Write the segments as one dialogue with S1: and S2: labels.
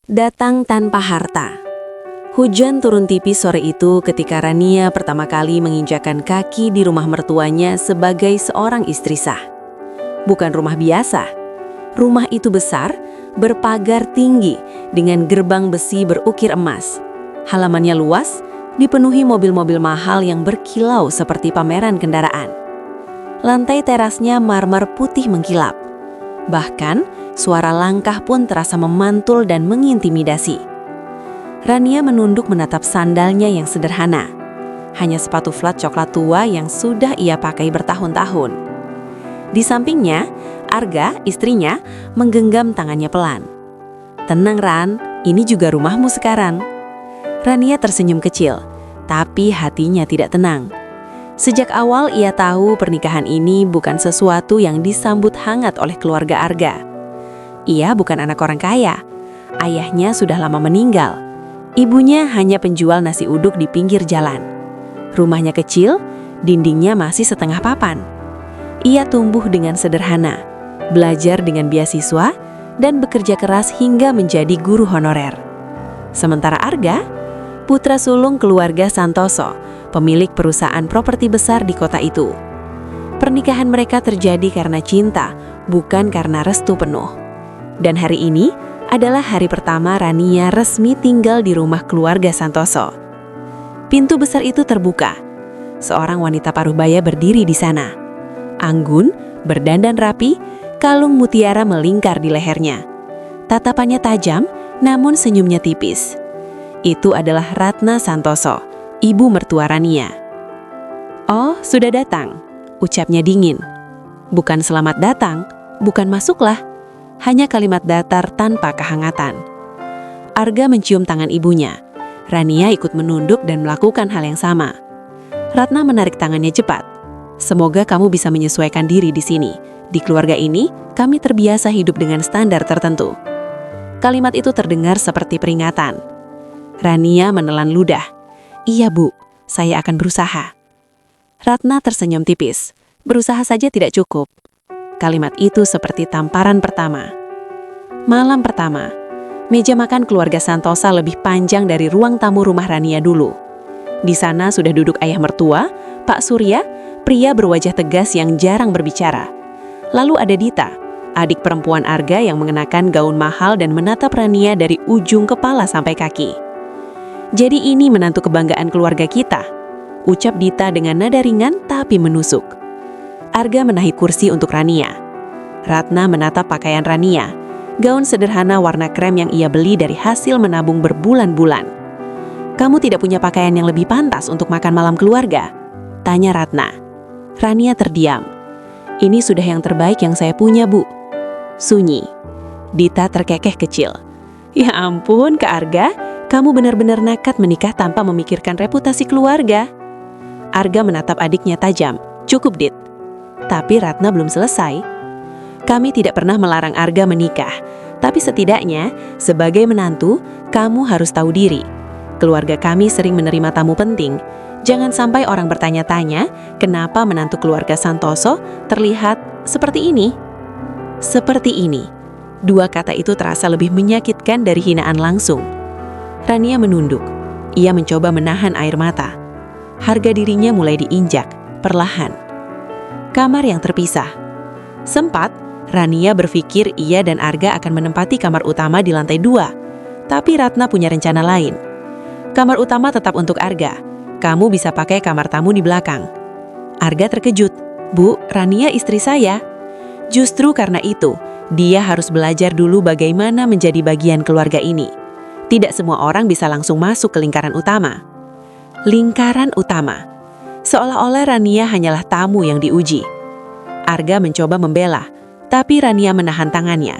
S1: Datang tanpa harta. Hujan turun tipis sore itu ketika Rania pertama kali menginjakan kaki di rumah mertuanya sebagai seorang istri sah. Bukan rumah biasa. Rumah itu besar, berpagar tinggi, dengan gerbang besi berukir emas. Halamannya luas, dipenuhi mobil-mobil mahal yang berkilau seperti pameran kendaraan. Lantai terasnya marmer putih mengkilap. Bahkan, suara langkah pun terasa memantul dan mengintimidasi. Rania menunduk menatap sandalnya yang sederhana. Hanya sepatu flat coklat tua yang sudah ia pakai bertahun-tahun. Di sampingnya, Arga, istrinya, menggenggam tangannya pelan. "Tenang, Ran, ini juga rumahmu sekarang." Rania tersenyum kecil, tapi hatinya tidak tenang. Sejak awal ia tahu pernikahan ini bukan sesuatu yang disambut hangat oleh keluarga Arga. Ia bukan anak orang kaya. Ayahnya sudah lama meninggal. Ibunya hanya penjual nasi uduk di pinggir jalan. Rumahnya kecil, dindingnya masih setengah papan. Ia tumbuh dengan sederhana, belajar dengan beasiswa, dan bekerja keras hingga menjadi guru honorer. Sementara Arga, putra sulung keluarga Santoso, pemilik perusahaan properti besar di kota itu. Pernikahan mereka terjadi karena cinta, bukan karena restu penuh. Dan hari ini adalah hari pertama Rania resmi tinggal di rumah keluarga Santoso. Pintu besar itu terbuka. Seorang wanita parubaya berdiri di sana. Anggun, berdandan rapi, kalung mutiara melingkar di lehernya. Tatapannya tajam, namun senyumnya tipis. Itu adalah Ratna Santoso, ibu mertua Rania. "Oh, sudah datang," ucapnya dingin. Bukan selamat datang, bukan masuklah. Hanya kalimat datar tanpa kehangatan. Arga mencium tangan ibunya. Rania ikut menunduk dan melakukan hal yang sama. Ratna menarik tangannya cepat. "Semoga kamu bisa menyesuaikan diri di sini. Di keluarga ini, kami terbiasa hidup dengan standar tertentu." Kalimat itu terdengar seperti peringatan. Rania menelan ludah. "Iya, Bu, saya akan berusaha." Ratna tersenyum tipis. "Berusaha saja tidak cukup." Kalimat itu seperti tamparan pertama. Malam pertama, meja makan keluarga Santosa lebih panjang dari ruang tamu rumah Rania dulu. Di sana sudah duduk ayah mertua, Pak Surya, pria berwajah tegas yang jarang berbicara. Lalu ada Dita, adik perempuan Arga yang mengenakan gaun mahal dan menatap Rania dari ujung kepala sampai kaki. "Jadi ini menantu kebanggaan keluarga kita," ucap Dita dengan nada ringan tapi menusuk. Arga menahi kursi untuk Rania. Ratna menatap pakaian Rania, gaun sederhana warna krem yang ia beli dari hasil menabung berbulan-bulan. "Kamu tidak punya pakaian yang lebih pantas untuk makan malam keluarga?" tanya Ratna. Rania terdiam. "Ini sudah yang terbaik yang saya punya, Bu." Sunyi. Dita terkekeh kecil. "Ya ampun, Kak Arga, kamu benar-benar nekat menikah tanpa memikirkan reputasi keluarga." Arga menatap adiknya tajam. "Cukup, Dit." Tapi Ratna belum selesai. "Kami tidak pernah melarang Arga menikah, tapi setidaknya sebagai menantu, kamu harus tahu diri. Keluarga kami sering menerima tamu penting. Jangan sampai orang bertanya-tanya kenapa menantu keluarga Santoso terlihat seperti ini." Seperti ini. Dua kata itu terasa lebih menyakitkan dari hinaan langsung. Rania menunduk. Ia mencoba menahan air mata. Harga dirinya mulai diinjak, perlahan. Kamar yang terpisah. Sempat, Rania berpikir ia dan Arga akan menempati kamar utama di lantai 2. Tapi Ratna punya rencana lain. "Kamar utama tetap untuk Arga. Kamu bisa pakai kamar tamu di belakang." Arga terkejut. "Bu, Rania istri saya." Justru karena itu, dia harus belajar dulu bagaimana menjadi bagian keluarga ini. Tidak semua orang bisa langsung masuk ke lingkaran utama. Lingkaran utama. Seolah-olah Rania hanyalah tamu yang diuji. Arga mencoba membela, tapi Rania menahan tangannya.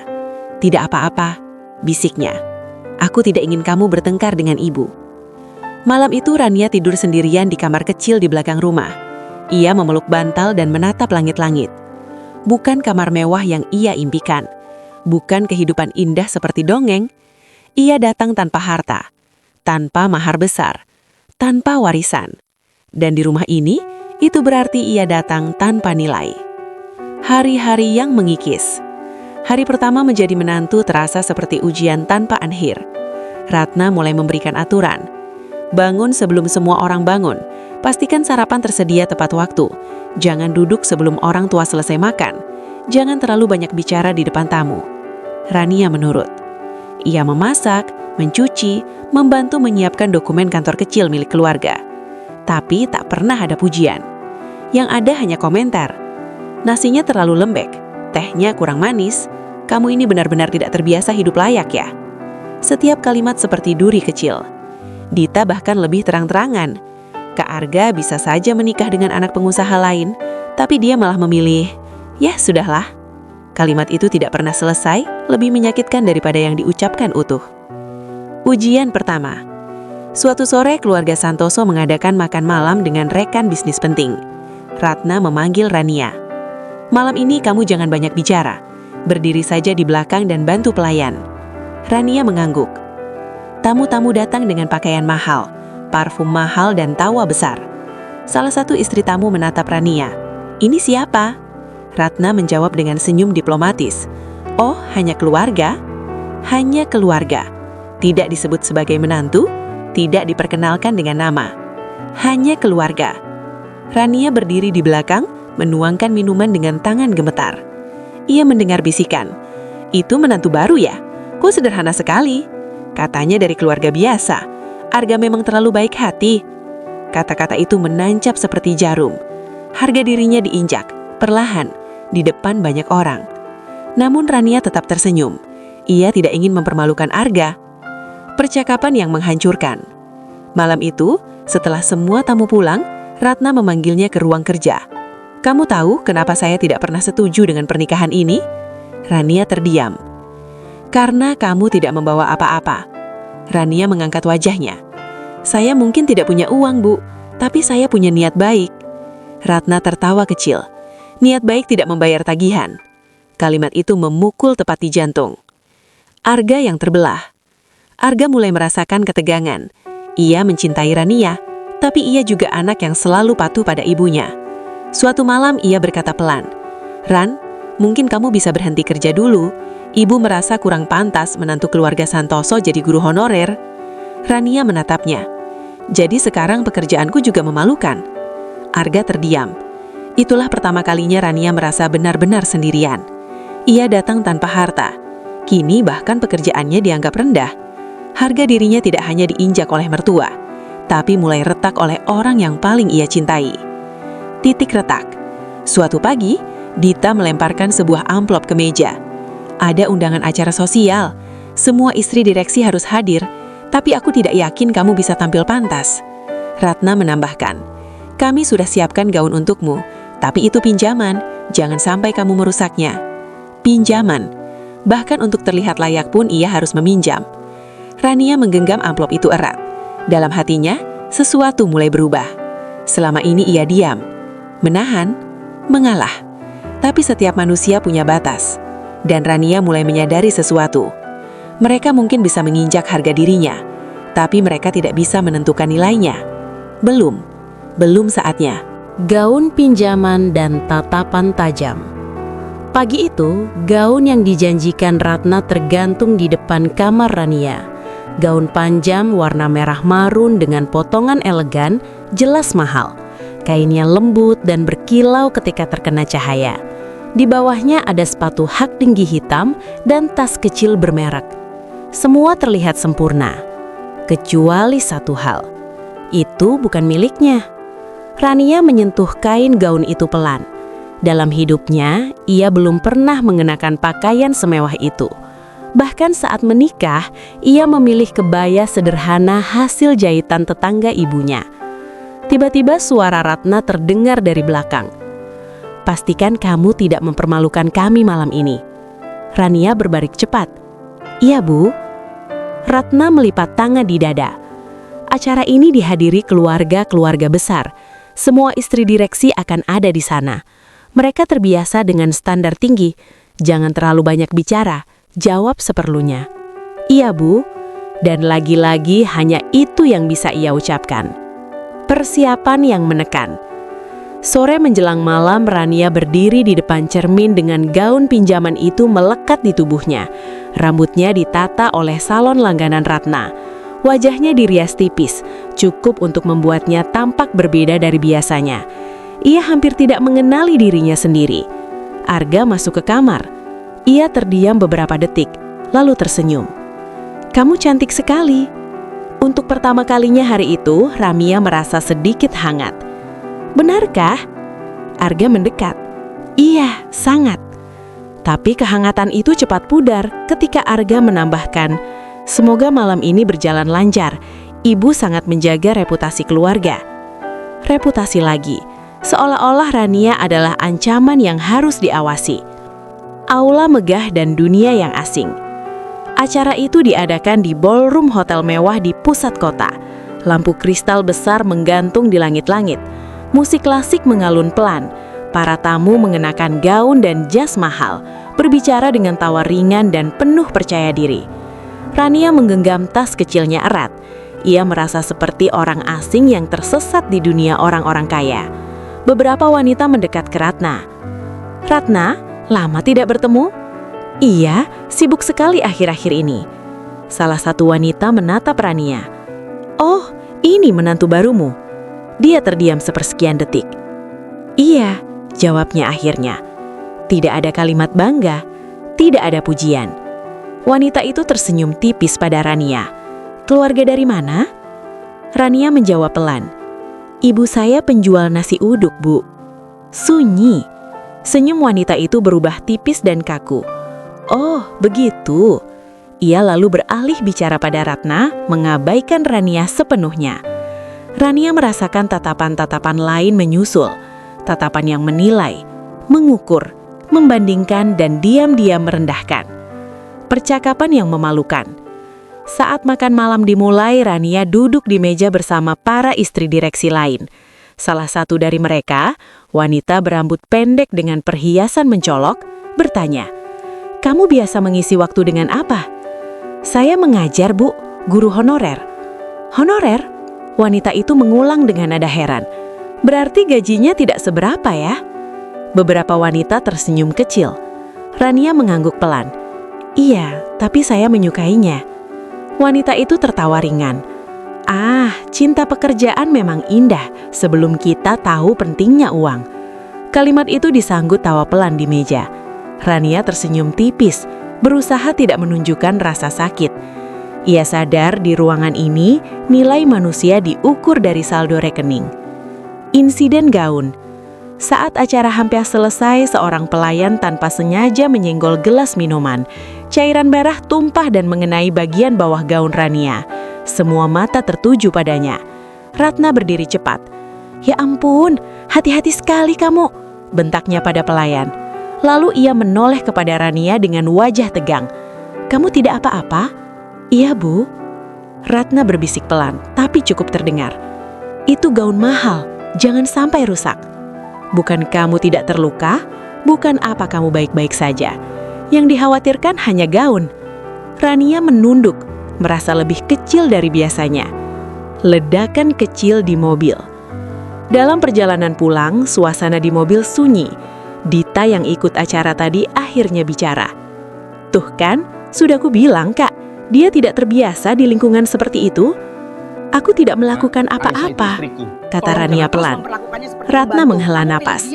S1: "Tidak apa-apa," bisiknya. "Aku tidak ingin kamu bertengkar dengan ibu." Malam itu Rania tidur sendirian di kamar kecil di belakang rumah. Ia memeluk bantal dan menatap langit-langit. Bukan kamar mewah yang ia impikan. Bukan kehidupan indah seperti dongeng. Ia datang tanpa harta, tanpa mahar besar, tanpa warisan. Dan di rumah ini, itu berarti ia datang tanpa nilai. Hari-hari yang mengikis. Hari pertama menjadi menantu terasa seperti ujian tanpa akhir. Ratna mulai memberikan aturan. Bangun sebelum semua orang bangun. Pastikan sarapan tersedia tepat waktu. Jangan duduk sebelum orang tua selesai makan. Jangan terlalu banyak bicara di depan tamu. Rania menurut. Ia memasak, mencuci, membantu menyiapkan dokumen kantor kecil milik keluarga. Tapi tak pernah ada pujian. Yang ada hanya komentar. Nasinya terlalu lembek, tehnya kurang manis. Kamu ini benar-benar tidak terbiasa hidup layak ya. Setiap kalimat seperti duri kecil. Dita bahkan lebih terang-terangan. Kak Arga bisa saja menikah dengan anak pengusaha lain, tapi dia malah memilih, ya sudahlah. Kalimat itu tidak pernah selesai, lebih menyakitkan daripada yang diucapkan utuh. Ujian pertama. Suatu sore keluarga Santoso mengadakan makan malam dengan rekan bisnis penting. Ratna memanggil Rania. Malam ini kamu jangan banyak bicara. Berdiri saja di belakang dan bantu pelayan. Rania mengangguk. Tamu-tamu datang dengan pakaian mahal, parfum mahal dan tawa besar. Salah satu istri tamu menatap Rania. Ini siapa? Ratna menjawab dengan senyum diplomatis. Oh, hanya keluarga? Hanya keluarga. Tidak disebut sebagai menantu, tidak diperkenalkan dengan nama. Hanya keluarga. Rania berdiri di belakang, menuangkan minuman dengan tangan gemetar. Ia mendengar bisikan. Itu menantu baru ya? Kok sederhana sekali? Katanya dari keluarga biasa. Arga memang terlalu baik hati. Kata-kata itu menancap seperti jarum. Harga dirinya diinjak, perlahan, di depan banyak orang. Namun Rania tetap tersenyum. Ia tidak ingin mempermalukan Arga. Percakapan yang menghancurkan. Malam itu, setelah semua tamu pulang, Ratna memanggilnya ke ruang kerja. Kamu tahu kenapa saya tidak pernah setuju dengan pernikahan ini? Rania terdiam. Karena kamu tidak membawa apa-apa. Rania mengangkat wajahnya. Saya mungkin tidak punya uang, Bu, tapi saya punya niat baik. Ratna tertawa kecil. Niat baik tidak membayar tagihan. Kalimat itu memukul tepat di jantung. Arga yang terbelah. Arga mulai merasakan ketegangan. Ia mencintai Rania, tapi ia juga anak yang selalu patuh pada ibunya. Suatu malam ia berkata pelan, Ran, mungkin kamu bisa berhenti kerja dulu. Ibu merasa kurang pantas menantu keluarga Santoso jadi guru honorer. Rania menatapnya. Jadi sekarang pekerjaanku juga memalukan. Arga terdiam. Itulah pertama kalinya Rania merasa benar-benar sendirian. Ia datang tanpa harta. Kini bahkan pekerjaannya dianggap rendah. Harga dirinya tidak hanya diinjak oleh mertua, tapi mulai retak oleh orang yang paling ia cintai. Titik retak. Suatu pagi, Dita melemparkan sebuah amplop ke meja. Ada undangan acara sosial. Semua istri direksi harus hadir, tapi aku tidak yakin kamu bisa tampil pantas. Ratna menambahkan, kami sudah siapkan gaun untukmu, tapi itu pinjaman, jangan sampai kamu merusaknya. Pinjaman. Bahkan untuk terlihat layak pun ia harus meminjam. Rania menggenggam amplop itu erat. Dalam hatinya, sesuatu mulai berubah. Selama ini ia diam, menahan, mengalah. Tapi setiap manusia punya batas. Dan Rania mulai menyadari sesuatu. Mereka mungkin bisa menginjak harga dirinya, tapi mereka tidak bisa menentukan nilainya. Belum saatnya.
S2: Gaun pinjaman dan tatapan tajam. Pagi itu, gaun yang dijanjikan Ratna tergantung di depan kamar Rania. Gaun panjang warna merah marun dengan potongan elegan, jelas mahal. Kainnya lembut dan berkilau ketika terkena cahaya. Di bawahnya ada sepatu hak tinggi hitam dan tas kecil bermerek. Semua terlihat sempurna, kecuali satu hal. Itu bukan miliknya. Rania menyentuh kain gaun itu pelan. Dalam hidupnya, ia belum pernah mengenakan pakaian semewah itu. Bahkan saat menikah, ia memilih kebaya sederhana hasil jahitan tetangga ibunya. Tiba-tiba suara Ratna terdengar dari belakang. Pastikan kamu tidak mempermalukan kami malam ini. Rania berbalik cepat. Iya, Bu. Ratna melipat tangan di dada. Acara ini dihadiri keluarga-keluarga besar. Semua istri direksi akan ada di sana. Mereka terbiasa dengan standar tinggi. Jangan terlalu banyak bicara. Jawab seperlunya. Iya, Bu. Dan lagi-lagi hanya itu yang bisa ia ucapkan. Persiapan yang menekan. Sore menjelang malam, Rania berdiri di depan cermin dengan gaun pinjaman itu melekat di tubuhnya. Rambutnya ditata oleh salon langganan Ratna. Wajahnya dirias tipis, cukup untuk membuatnya tampak berbeda dari biasanya. Ia hampir tidak mengenali dirinya sendiri. Arga masuk ke kamar. Ia terdiam beberapa detik, lalu tersenyum. "Kamu cantik sekali." Untuk pertama kalinya hari itu, Ramia merasa sedikit hangat. "Benarkah?" Arga mendekat. "Iya, sangat." Tapi kehangatan itu cepat pudar ketika Arga menambahkan, "Semoga malam ini berjalan lancar. Ibu sangat menjaga reputasi keluarga." Reputasi lagi, seolah-olah Rania adalah ancaman yang harus diawasi. Aula megah dan dunia yang asing. Acara itu diadakan di ballroom hotel mewah di pusat kota. Lampu kristal besar menggantung di langit-langit. Musik klasik mengalun pelan. Para tamu mengenakan gaun dan jas mahal, berbicara dengan tawa ringan dan penuh percaya diri. Rania menggenggam tas kecilnya erat. Ia merasa seperti orang asing yang tersesat di dunia orang-orang kaya. Beberapa wanita mendekat ke Ratna. "Ratna, lama tidak bertemu?" "Iya, sibuk sekali akhir-akhir ini." Salah satu wanita menatap Rania. "Oh, ini menantu barumu?" Dia terdiam sepersekian detik. "Iya," jawabnya akhirnya. Tidak ada kalimat bangga, tidak ada pujian. Wanita itu tersenyum tipis pada Rania. "Keluarga dari mana?" Rania menjawab pelan. "Ibu saya penjual nasi uduk, Bu." Sunyi. Senyum wanita itu berubah tipis dan kaku. "Oh, begitu." Ia lalu beralih bicara pada Ratna, mengabaikan Rania sepenuhnya. Rania merasakan tatapan-tatapan lain menyusul. Tatapan yang menilai, mengukur, membandingkan, dan diam-diam merendahkan. Percakapan yang memalukan. Saat makan malam dimulai, Rania duduk di meja bersama para istri direksi lain. Salah satu dari mereka, wanita berambut pendek dengan perhiasan mencolok, bertanya, "Kamu biasa mengisi waktu dengan apa?" "Saya mengajar, Bu, guru honorer." "Honorer?" Wanita itu mengulang dengan nada heran. "Berarti gajinya tidak seberapa ya?" Beberapa wanita tersenyum kecil. Rania mengangguk pelan. "Iya, tapi saya menyukainya." Wanita itu tertawa ringan. "Ah, cinta pekerjaan memang indah sebelum kita tahu pentingnya uang." Kalimat itu disanggut tawa pelan di meja. Rania tersenyum tipis, berusaha tidak menunjukkan rasa sakit. Ia sadar di ruangan ini nilai manusia diukur dari saldo rekening. Insiden gaun. Saat acara hampir selesai, seorang pelayan tanpa sengaja menyenggol gelas minuman. Cairan merah tumpah dan mengenai bagian bawah gaun Rania. Semua mata tertuju padanya. Ratna berdiri cepat. "Ya ampun, hati-hati sekali kamu," bentaknya pada pelayan. Lalu ia menoleh kepada Rania dengan wajah tegang. "Kamu tidak apa-apa?" "Iya, Bu." Ratna berbisik pelan, tapi cukup terdengar. "Itu gaun mahal, jangan sampai rusak." "Bukan kamu tidak terluka? Bukan apa kamu baik-baik saja? Yang dikhawatirkan hanya gaun." Rania menunduk, merasa lebih kecil dari biasanya. Ledakan kecil di mobil. Dalam perjalanan pulang, suasana di mobil sunyi. Dita yang ikut acara tadi akhirnya bicara. "Tuh kan, sudah ku bilang, Kak, dia tidak terbiasa di lingkungan seperti itu." "Aku tidak melakukan apa-apa," kata Rania pelan. Ratna menghela napas.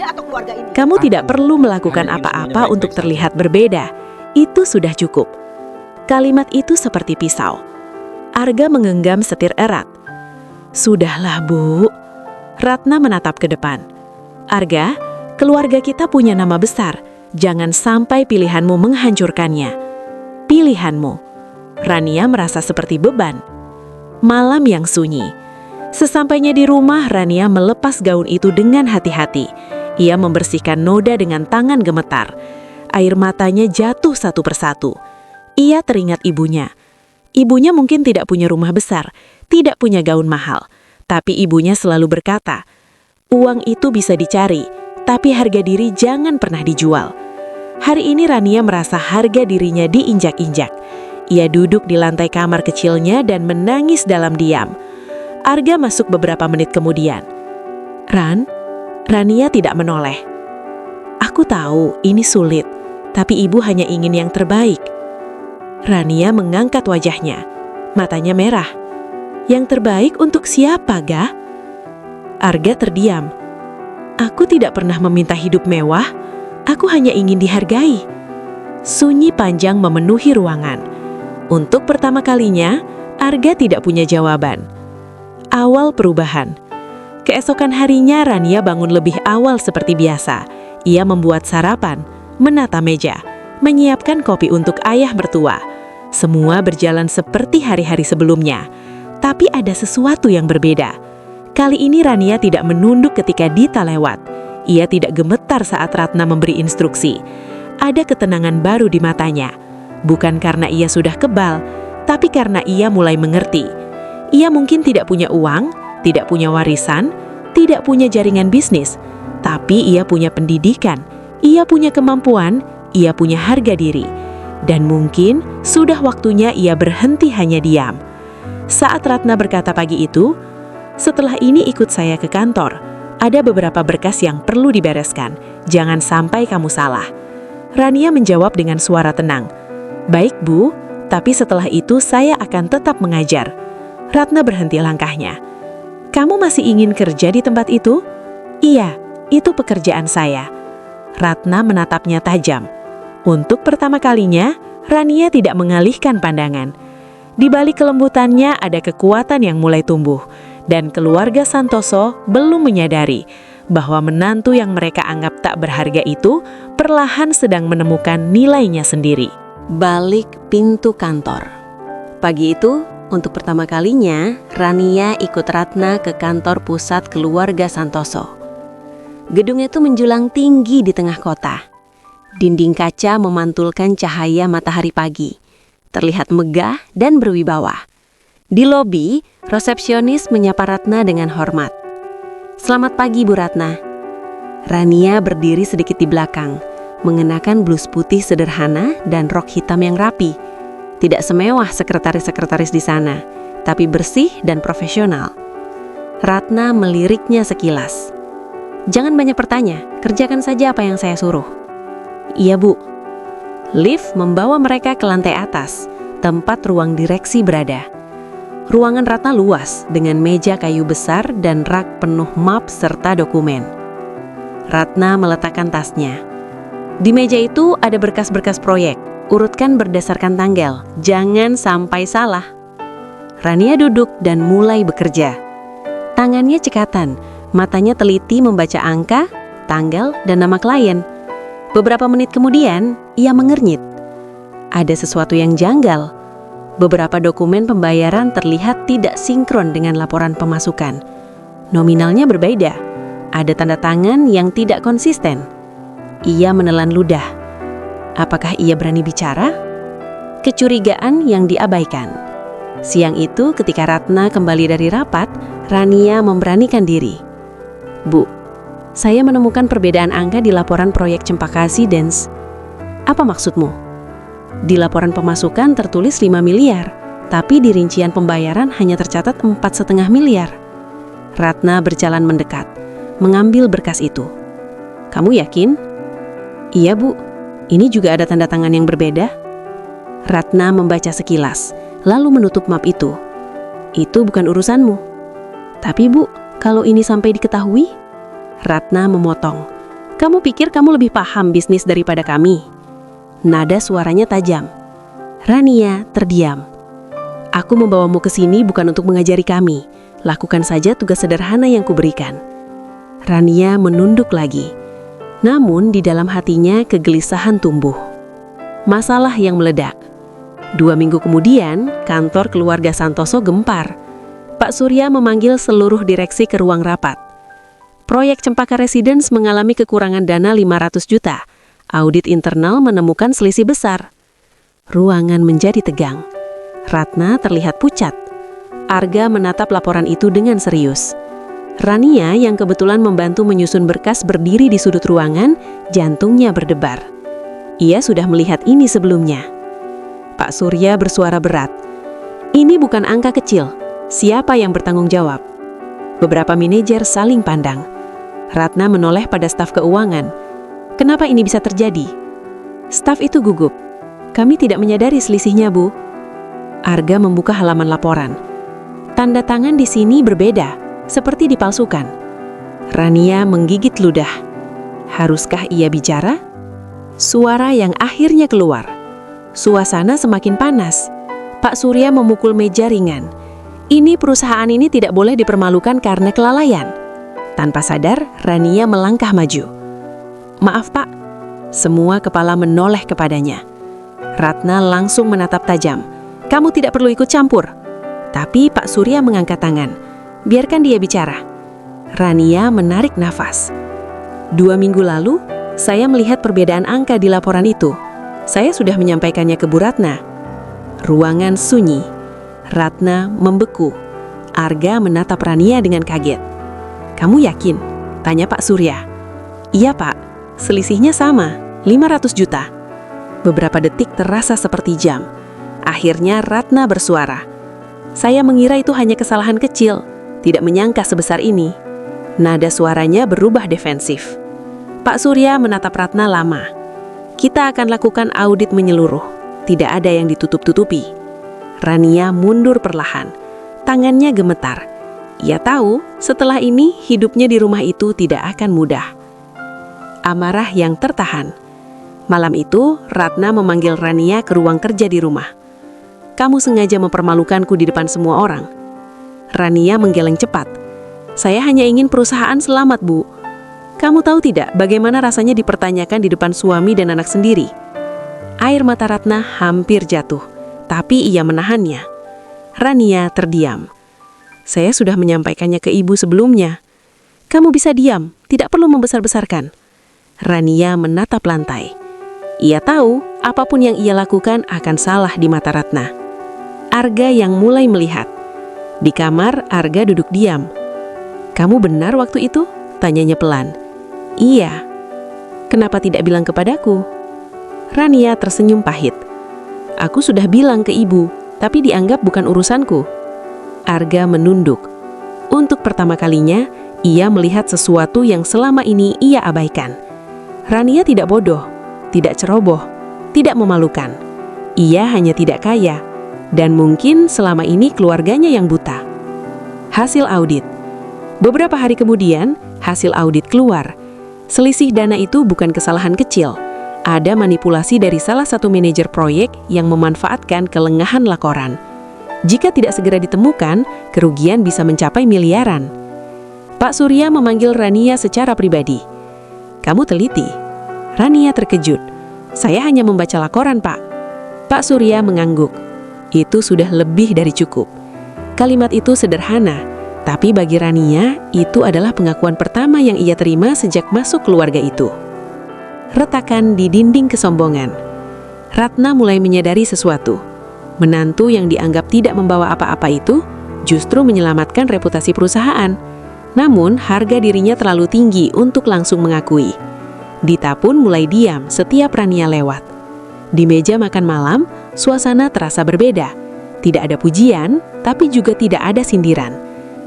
S2: "Kamu tidak perlu melakukan apa-apa untuk terlihat berbeda. Itu sudah cukup." Kalimat itu seperti pisau. Arga menggenggam setir erat. "Sudahlah, Bu." Ratna menatap ke depan. "Arga, keluarga kita punya nama besar. Jangan sampai pilihanmu menghancurkannya." "Pilihanmu." Rania merasa seperti beban. Malam yang sunyi. Sesampainya di rumah, Rania melepas gaun itu dengan hati-hati. Ia membersihkan noda dengan tangan gemetar. Air matanya jatuh satu persatu. Ia teringat ibunya. Ibunya mungkin tidak punya rumah besar, tidak punya gaun mahal. Tapi ibunya selalu berkata, "Uang itu bisa dicari, tapi harga diri jangan pernah dijual." Hari ini Rania merasa harga dirinya diinjak-injak. Ia duduk di lantai kamar kecilnya dan menangis dalam diam. Arga masuk beberapa menit kemudian. Rania tidak menoleh. "Aku tahu ini sulit, tapi ibu hanya ingin yang terbaik." Rania mengangkat wajahnya. Matanya merah. Yang terbaik untuk siapa, Ga? Arga terdiam. Aku tidak pernah meminta hidup mewah. Aku hanya ingin dihargai. Sunyi panjang memenuhi ruangan. Untuk pertama kalinya, Arga tidak punya jawaban. Awal perubahan. Keesokan harinya Rania bangun lebih awal seperti biasa. Ia membuat sarapan, menata meja, menyiapkan kopi untuk ayah mertua. Semua berjalan seperti hari-hari sebelumnya. Tapi ada sesuatu yang berbeda. Kali ini Rania tidak menunduk ketika Dita lewat. Ia tidak gemetar saat Ratna memberi instruksi. Ada ketenangan baru di matanya. Bukan karena ia sudah kebal, tapi karena ia mulai mengerti. Ia mungkin tidak punya uang, tidak punya warisan, tidak punya jaringan bisnis, tapi ia punya pendidikan, ia punya kemampuan, ia punya harga diri. Dan mungkin sudah waktunya ia berhenti hanya diam. Saat Ratna berkata pagi itu, "Setelah ini ikut saya ke kantor. Ada beberapa berkas yang perlu dibereskan. Jangan sampai kamu salah." Rania menjawab dengan suara tenang. "Baik, Bu, tapi setelah itu saya akan tetap mengajar." Ratna berhenti langkahnya. "Kamu masih ingin kerja di tempat itu?" "Iya, itu pekerjaan saya." Ratna menatapnya tajam. Untuk pertama kalinya, Rania tidak mengalihkan pandangan. Di balik kelembutannya ada kekuatan yang mulai tumbuh, dan keluarga Santoso belum menyadari bahwa menantu yang mereka anggap tak berharga itu perlahan sedang menemukan nilainya sendiri.
S1: Balik pintu kantor. Pagi itu, untuk pertama kalinya, Rania ikut Ratna ke kantor pusat keluarga Santoso. Gedung itu menjulang tinggi di tengah kota. Dinding kaca memantulkan cahaya matahari pagi. Terlihat megah dan berwibawa. Di lobi, resepsionis menyapa Ratna dengan hormat. "Selamat pagi, Bu Ratna." Rania berdiri sedikit di belakang, mengenakan blus putih sederhana dan rok hitam yang rapi. Tidak semewah sekretaris-sekretaris di sana, tapi bersih dan profesional. Ratna meliriknya sekilas. "Jangan banyak bertanya, kerjakan saja apa yang saya suruh." "Iya, Bu." Lift membawa mereka ke lantai atas, tempat ruang direksi berada. Ruangan Ratna luas dengan meja kayu besar dan rak penuh map serta dokumen. Ratna meletakkan tasnya. Di meja itu ada berkas-berkas proyek. Urutkan berdasarkan tanggal, jangan sampai salah. Rania duduk dan mulai bekerja. Tangannya cekatan, matanya teliti membaca angka, tanggal, dan nama klien. Beberapa menit kemudian, ia mengernyit. Ada sesuatu yang janggal. Beberapa dokumen pembayaran terlihat tidak sinkron dengan laporan pemasukan. Nominalnya berbeda. Ada tanda tangan yang tidak konsisten. Ia menelan ludah. Apakah ia berani bicara? Kecurigaan yang diabaikan. Siang itu ketika Ratna kembali dari rapat, Rania memberanikan diri. "Bu, saya menemukan perbedaan angka di laporan proyek Cempaka Residence." "Apa maksudmu?" "Di laporan pemasukan tertulis 5 miliar, tapi di rincian pembayaran hanya tercatat 4,5 miliar. Ratna berjalan mendekat, mengambil berkas itu. "Kamu yakin?" "Iya, Bu. Ini juga ada tanda tangan yang berbeda." Ratna membaca sekilas, lalu menutup map itu. "Itu bukan urusanmu." "Tapi, Bu, kalau ini sampai diketahui?" Ratna memotong. "Kamu pikir kamu lebih paham bisnis daripada kami?" Nada suaranya tajam. Rania terdiam. "Aku membawamu ke sini bukan untuk mengajari kami. Lakukan saja tugas sederhana yang kuberikan." Rania menunduk lagi. Namun di dalam hatinya kegelisahan tumbuh. Masalah yang meledak. 2 minggu kemudian, kantor keluarga Santoso gempar. Pak Surya memanggil seluruh direksi ke ruang rapat. Proyek Cempaka Residence mengalami kekurangan dana 500 juta. Audit internal menemukan selisih besar. Ruangan menjadi tegang. Ratna terlihat pucat. Arga menatap laporan itu dengan serius. Rania yang kebetulan membantu menyusun berkas berdiri di sudut ruangan, jantungnya berdebar. Ia sudah melihat ini sebelumnya. Pak Surya bersuara berat. "Ini bukan angka kecil. Siapa yang bertanggung jawab?" Beberapa manajer saling pandang. Ratna menoleh pada staf keuangan. "Kenapa ini bisa terjadi?" Staf itu gugup. Kami tidak menyadari selisihnya, Bu. Arga membuka halaman laporan. Tanda tangan di sini berbeda, seperti dipalsukan. Rania menggigit ludah. Haruskah ia bicara? Suara yang akhirnya keluar. Suasana semakin panas. Pak Surya memukul meja ringan. Ini perusahaan ini tidak boleh dipermalukan karena kelalaian. Tanpa sadar, Rania melangkah maju. Maaf, Pak. Semua kepala menoleh kepadanya. Ratna langsung menatap tajam. Kamu tidak perlu ikut campur. Tapi Pak Surya mengangkat tangan. Biarkan dia bicara. Rania menarik nafas. 2 minggu lalu, saya melihat perbedaan angka di laporan itu. Saya sudah menyampaikannya ke Bu Ratna. Ruangan sunyi. Ratna membeku. Arga menatap Rania dengan kaget. Kamu yakin? Tanya Pak Surya. Iya, Pak. Selisihnya sama, 500 juta. Beberapa detik terasa seperti jam. Akhirnya Ratna bersuara. Saya mengira itu hanya kesalahan kecil, tidak menyangka sebesar ini. Nada suaranya berubah defensif. Pak Surya menatap Ratna lama. Kita akan lakukan audit menyeluruh. Tidak ada yang ditutup-tutupi. Rania mundur perlahan. Tangannya gemetar. Ia tahu setelah ini hidupnya di rumah itu tidak akan mudah. Amarah yang tertahan. Malam itu, Ratna memanggil Rania ke ruang kerja di rumah. Kamu sengaja mempermalukanku di depan semua orang. Rania menggeleng cepat. Saya hanya ingin perusahaan selamat, Bu. Kamu tahu tidak bagaimana rasanya dipertanyakan di depan suami dan anak sendiri? Air mata Ratna hampir jatuh, tapi ia menahannya. Rania terdiam. Saya sudah menyampaikannya ke ibu sebelumnya. Kamu bisa diam, tidak perlu membesar-besarkan. Rania menatap lantai. Ia tahu apapun yang ia lakukan akan salah di mata Ratna. Arga yang mulai melihat. Di kamar, Arga duduk diam. Kamu benar waktu itu? Tanyanya pelan. Iya. Kenapa tidak bilang kepadaku? Rania tersenyum pahit. Aku sudah bilang ke ibu, tapi dianggap bukan urusanku. Arga menunduk. Untuk pertama kalinya, ia melihat sesuatu yang selama ini ia abaikan. Rania tidak bodoh, tidak ceroboh, tidak memalukan. Ia hanya tidak kaya, dan mungkin selama ini keluarganya yang buta. Hasil audit. Beberapa hari kemudian, hasil audit keluar. Selisih dana itu bukan kesalahan kecil. Ada manipulasi dari salah satu manajer proyek yang memanfaatkan kelengahan laporan. Jika tidak segera ditemukan, kerugian bisa mencapai miliaran. Pak Surya memanggil Rania secara pribadi. Kamu teliti. Rania terkejut. Saya hanya membaca laporan, Pak. Pak Surya mengangguk. Itu sudah lebih dari cukup. Kalimat itu sederhana, tapi bagi Rania, itu adalah pengakuan pertama yang ia terima sejak masuk keluarga itu. Retakan di dinding kesombongan. Ratna mulai menyadari sesuatu. Menantu yang dianggap tidak membawa apa-apa itu justru menyelamatkan reputasi perusahaan. Namun, harga dirinya terlalu tinggi untuk langsung mengakui. Dita pun mulai diam setiap Rania lewat. Di meja makan malam, suasana terasa berbeda. Tidak ada pujian, tapi juga tidak ada sindiran.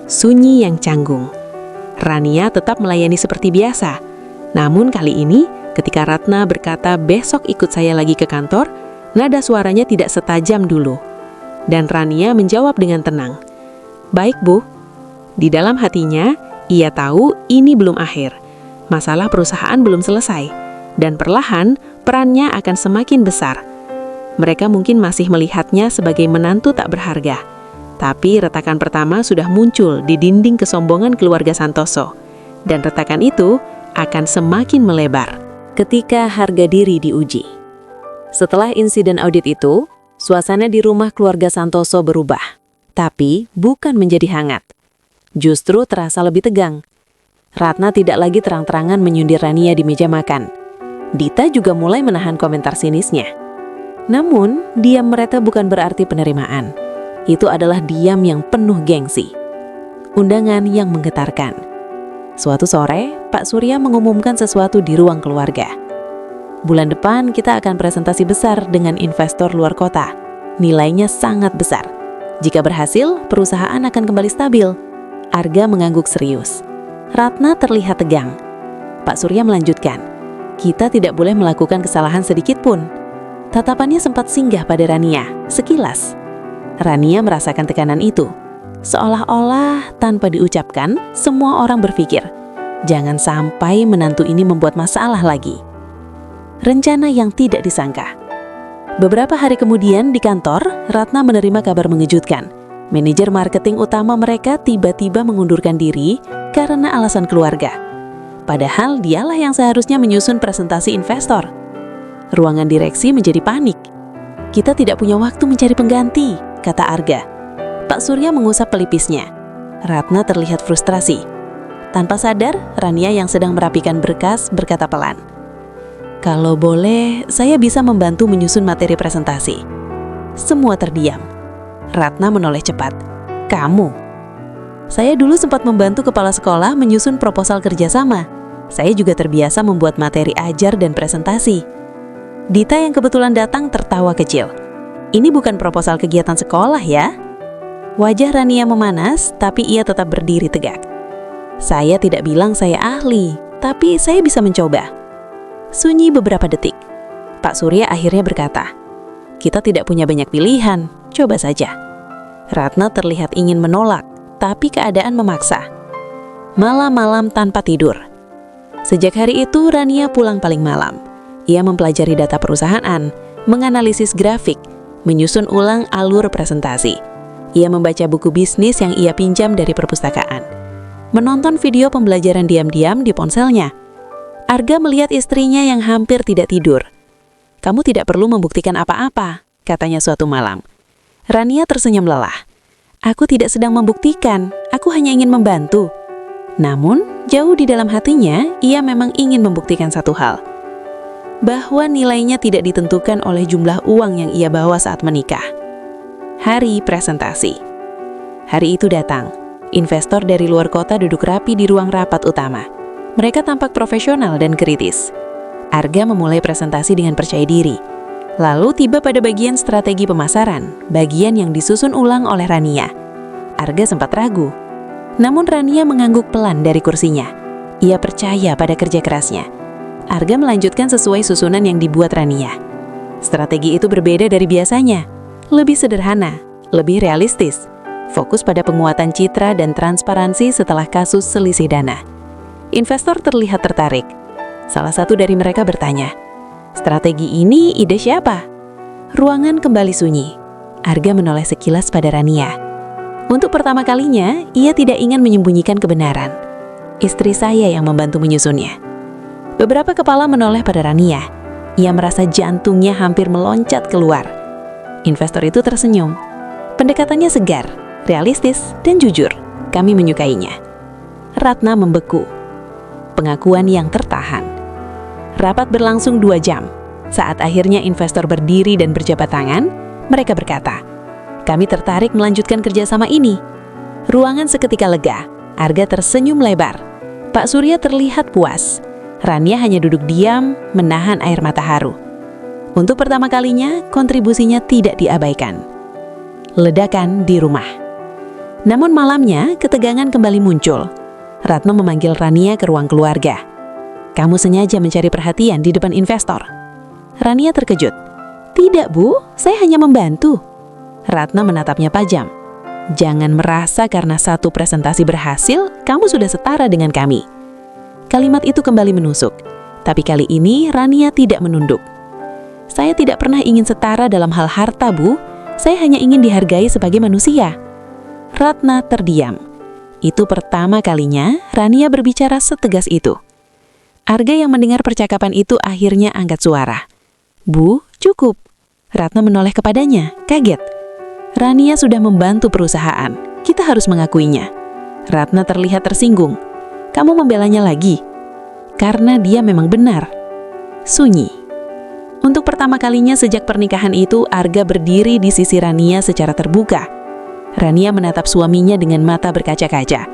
S1: Sunyi yang canggung. Rania tetap melayani seperti biasa. Namun kali ini, ketika Ratna berkata besok ikut saya lagi ke kantor, nada suaranya tidak setajam dulu. Dan Rania menjawab dengan tenang. Baik, Bu. Di dalam hatinya, ia tahu ini belum akhir. Masalah perusahaan belum selesai. Dan perlahan, perannya akan semakin besar. Mereka mungkin masih melihatnya sebagai menantu tak berharga. Tapi retakan pertama sudah muncul di dinding kesombongan keluarga Santoso. Dan retakan itu akan semakin melebar ketika harga diri diuji. Setelah insiden audit itu, suasana di rumah keluarga Santoso berubah. Tapi bukan menjadi hangat. Justru terasa lebih tegang. Ratna tidak lagi terang-terangan menyindir Rania di meja makan. Dita juga mulai menahan komentar sinisnya. Namun, diam mereka bukan berarti penerimaan. Itu adalah diam yang penuh gengsi. Undangan yang menggetarkan. Suatu sore, Pak Surya mengumumkan sesuatu di ruang keluarga. Bulan depan kita akan presentasi besar dengan investor luar kota. Nilainya sangat besar. Jika berhasil, perusahaan akan kembali stabil. Arga mengangguk serius. Ratna terlihat tegang. Pak Surya melanjutkan, kita tidak boleh melakukan kesalahan sedikit pun. Tatapannya sempat singgah pada Rania, sekilas. Rania merasakan tekanan itu. Seolah-olah tanpa diucapkan, semua orang berpikir, jangan sampai menantu ini membuat masalah lagi. Rencana yang tidak disangka. Beberapa hari kemudian di kantor, Ratna menerima kabar mengejutkan. Manajer marketing utama mereka tiba-tiba mengundurkan diri karena alasan keluarga. Padahal dialah yang seharusnya menyusun presentasi investor. Ruangan direksi menjadi panik. Kita tidak punya waktu mencari pengganti, kata Arga. Pak Surya mengusap pelipisnya. Ratna terlihat frustrasi. Tanpa sadar, Rania yang sedang merapikan berkas berkata pelan, "Kalau boleh, saya bisa membantu menyusun materi presentasi." Semua terdiam. Ratna menoleh cepat. "Kamu?" "Saya dulu sempat membantu kepala sekolah menyusun proposal kerjasama. Saya juga terbiasa membuat materi ajar dan presentasi." Dita yang kebetulan datang tertawa kecil. "Ini bukan proposal kegiatan sekolah ya?" Wajah Rania memanas, tapi ia tetap berdiri tegak. "Saya tidak bilang saya ahli, tapi saya bisa mencoba." Sunyi beberapa detik. Pak Surya akhirnya berkata, "Kita tidak punya banyak pilihan, coba saja." Ratna terlihat ingin menolak, tapi keadaan memaksa. Malam-malam tanpa tidur. Sejak hari itu Rania pulang paling malam. Ia mempelajari data perusahaan, menganalisis grafik, menyusun ulang alur presentasi. Ia membaca buku bisnis yang ia pinjam dari perpustakaan. Menonton video pembelajaran diam-diam di ponselnya. Arga melihat istrinya yang hampir tidak tidur. "Kamu tidak perlu membuktikan apa-apa," katanya suatu malam. Rania tersenyum lelah. "Aku tidak sedang membuktikan, aku hanya ingin membantu." Namun, jauh di dalam hatinya, ia memang ingin membuktikan satu hal. Bahwa nilainya tidak ditentukan oleh jumlah uang yang ia bawa saat menikah. Hari presentasi. Hari itu datang. Investor dari luar kota duduk rapi di ruang rapat utama. Mereka tampak profesional dan kritis. Arga memulai presentasi dengan percaya diri. Lalu tiba pada bagian strategi pemasaran, bagian yang disusun ulang oleh Rania. Arga sempat ragu. Namun Rania mengangguk pelan dari kursinya. Ia percaya pada kerja kerasnya. Arga melanjutkan sesuai susunan yang dibuat Rania. Strategi itu berbeda dari biasanya. Lebih sederhana, lebih realistis. Fokus pada penguatan citra dan transparansi setelah kasus selisih dana. Investor terlihat tertarik. Salah satu dari mereka bertanya, "Strategi ini ide siapa?" Ruangan kembali sunyi. Arga menoleh sekilas pada Rania. Untuk pertama kalinya, ia tidak ingin menyembunyikan kebenaran. "Istri saya yang membantu menyusunnya." Beberapa kepala menoleh pada Rania. Ia merasa jantungnya hampir meloncat keluar. Investor itu tersenyum. Pendekatannya segar, realistis, dan jujur. Kami menyukainya. Ratna membeku. Pengakuan yang tertahan. Rapat berlangsung 2 jam. Saat akhirnya investor berdiri dan berjabat tangan, mereka berkata, "Kami tertarik melanjutkan kerjasama ini." Ruangan seketika lega. Arga tersenyum lebar. Pak Surya terlihat puas. Rania hanya duduk diam, menahan air mata haru. Untuk pertama kalinya, kontribusinya tidak diabaikan. Ledakan di rumah. Namun malamnya, ketegangan kembali muncul. Ratna memanggil Rania ke ruang keluarga. "Kamu sengaja mencari perhatian di depan investor." Rania terkejut. "Tidak, Bu, saya hanya membantu." Ratna menatapnya tajam. "Jangan merasa karena satu presentasi berhasil, kamu sudah setara dengan kami." Kalimat itu kembali menusuk. Tapi kali ini Rania tidak menunduk. "Saya tidak pernah ingin setara dalam hal harta, Bu. Saya hanya ingin dihargai sebagai manusia." Ratna terdiam. Itu pertama kalinya Rania berbicara setegas itu. Arga yang mendengar percakapan itu akhirnya angkat suara. "Bu, cukup." Ratna menoleh kepadanya, kaget. Rania sudah membantu perusahaan. Kita harus mengakuinya. Ratna terlihat tersinggung. "Kamu membelanya lagi?" "Karena dia memang benar." Sunyi. Untuk pertama kalinya sejak pernikahan itu, Arga berdiri di sisi Rania secara terbuka. Rania menatap suaminya dengan mata berkaca-kaca.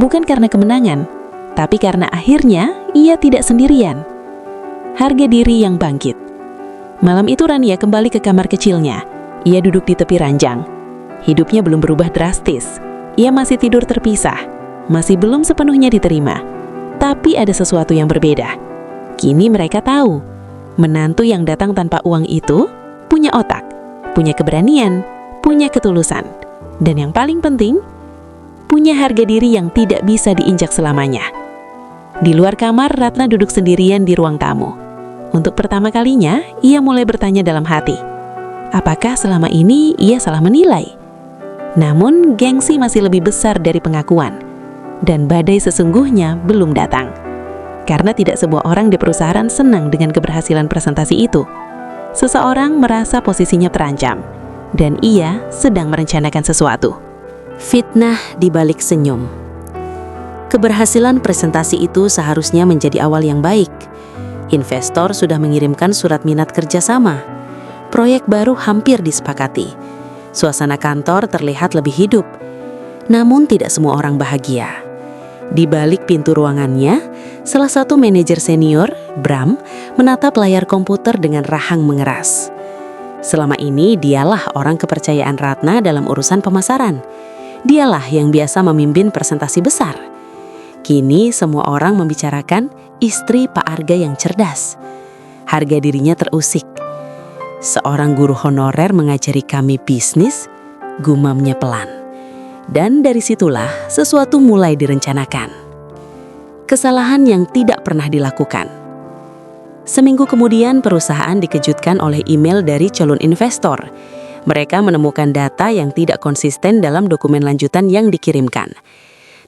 S1: Bukan karena kemenangan, tapi karena akhirnya ia tidak sendirian. Harga diri yang bangkit. Malam itu Rania kembali ke kamar kecilnya. Ia duduk di tepi ranjang. Hidupnya belum berubah drastis. Ia masih tidur terpisah. Masih belum sepenuhnya diterima. Tapi ada sesuatu yang berbeda. Kini mereka tahu Menantu yang datang tanpa uang itu punya otak, punya keberanian, punya ketulusan, dan yang paling penting, punya harga diri yang tidak bisa diinjak selamanya. Di luar kamar, Ratna duduk sendirian di ruang tamu. Untuk pertama kalinya, ia mulai bertanya dalam hati, apakah selama ini ia salah menilai? Namun, gengsi masih lebih besar dari pengakuan, dan badai sesungguhnya belum datang. Karena tidak sebuah orang di perusahaan senang dengan keberhasilan presentasi itu. Seseorang merasa posisinya terancam, dan ia sedang merencanakan sesuatu. Fitnah di balik senyum. Keberhasilan presentasi itu seharusnya menjadi awal yang baik. Investor sudah mengirimkan surat minat kerjasama. Proyek baru hampir disepakati. Suasana kantor terlihat lebih hidup. Namun tidak semua orang bahagia. Di balik pintu ruangannya, salah satu manajer senior, Bram, menatap layar komputer dengan rahang mengeras. Selama ini dialah orang kepercayaan Ratna dalam urusan pemasaran. Dialah yang biasa memimpin presentasi besar. Kini semua orang membicarakan istri Pak Arga yang cerdas. Harga dirinya terusik. Seorang guru honorer mengajari kami bisnis, gumamnya pelan. Dan dari situlah sesuatu mulai direncanakan. Kesalahan yang tidak pernah dilakukan. Seminggu kemudian perusahaan dikejutkan oleh email dari calon investor. Mereka menemukan data yang tidak konsisten dalam dokumen lanjutan yang dikirimkan.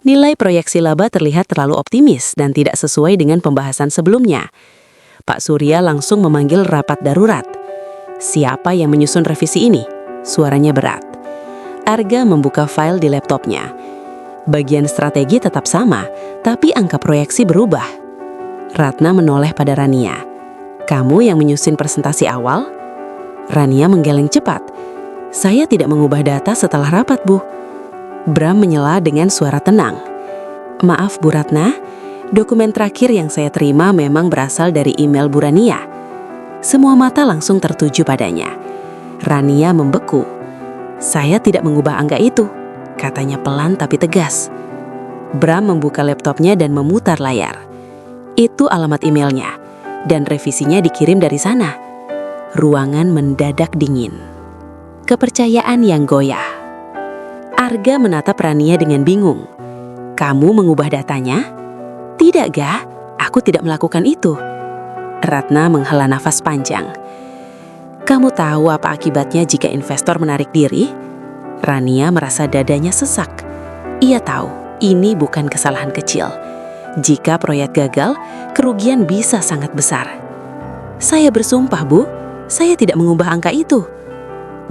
S1: Nilai proyeksi laba terlihat terlalu optimis dan tidak sesuai dengan pembahasan sebelumnya. Pak Surya langsung memanggil rapat darurat. Siapa yang menyusun revisi ini? Suaranya berat. Arga membuka file di laptopnya. Bagian strategi tetap sama, tapi angka proyeksi berubah. Ratna menoleh pada Rania. Kamu yang menyusun presentasi awal? Rania menggeleng cepat. Saya tidak mengubah data setelah rapat, Bu. Bram menyela dengan suara tenang. Maaf, Bu Ratna, dokumen terakhir yang saya terima memang berasal dari email Bu Rania. Semua mata langsung tertuju padanya. Rania membeku. Saya tidak mengubah angka itu, katanya pelan tapi tegas. Bram membuka laptopnya dan memutar layar. Itu alamat emailnya, dan revisinya dikirim dari sana. Ruangan mendadak dingin. Kepercayaan yang goyah. Arga menatap Rania dengan bingung. Kamu mengubah datanya? Tidak, Ga. Aku tidak melakukan itu. Ratna menghela nafas panjang. Kamu tahu apa akibatnya jika investor menarik diri? Rania merasa dadanya sesak. Ia tahu ini bukan kesalahan kecil. Jika proyek gagal, kerugian bisa sangat besar. Saya bersumpah, Bu, saya tidak mengubah angka itu.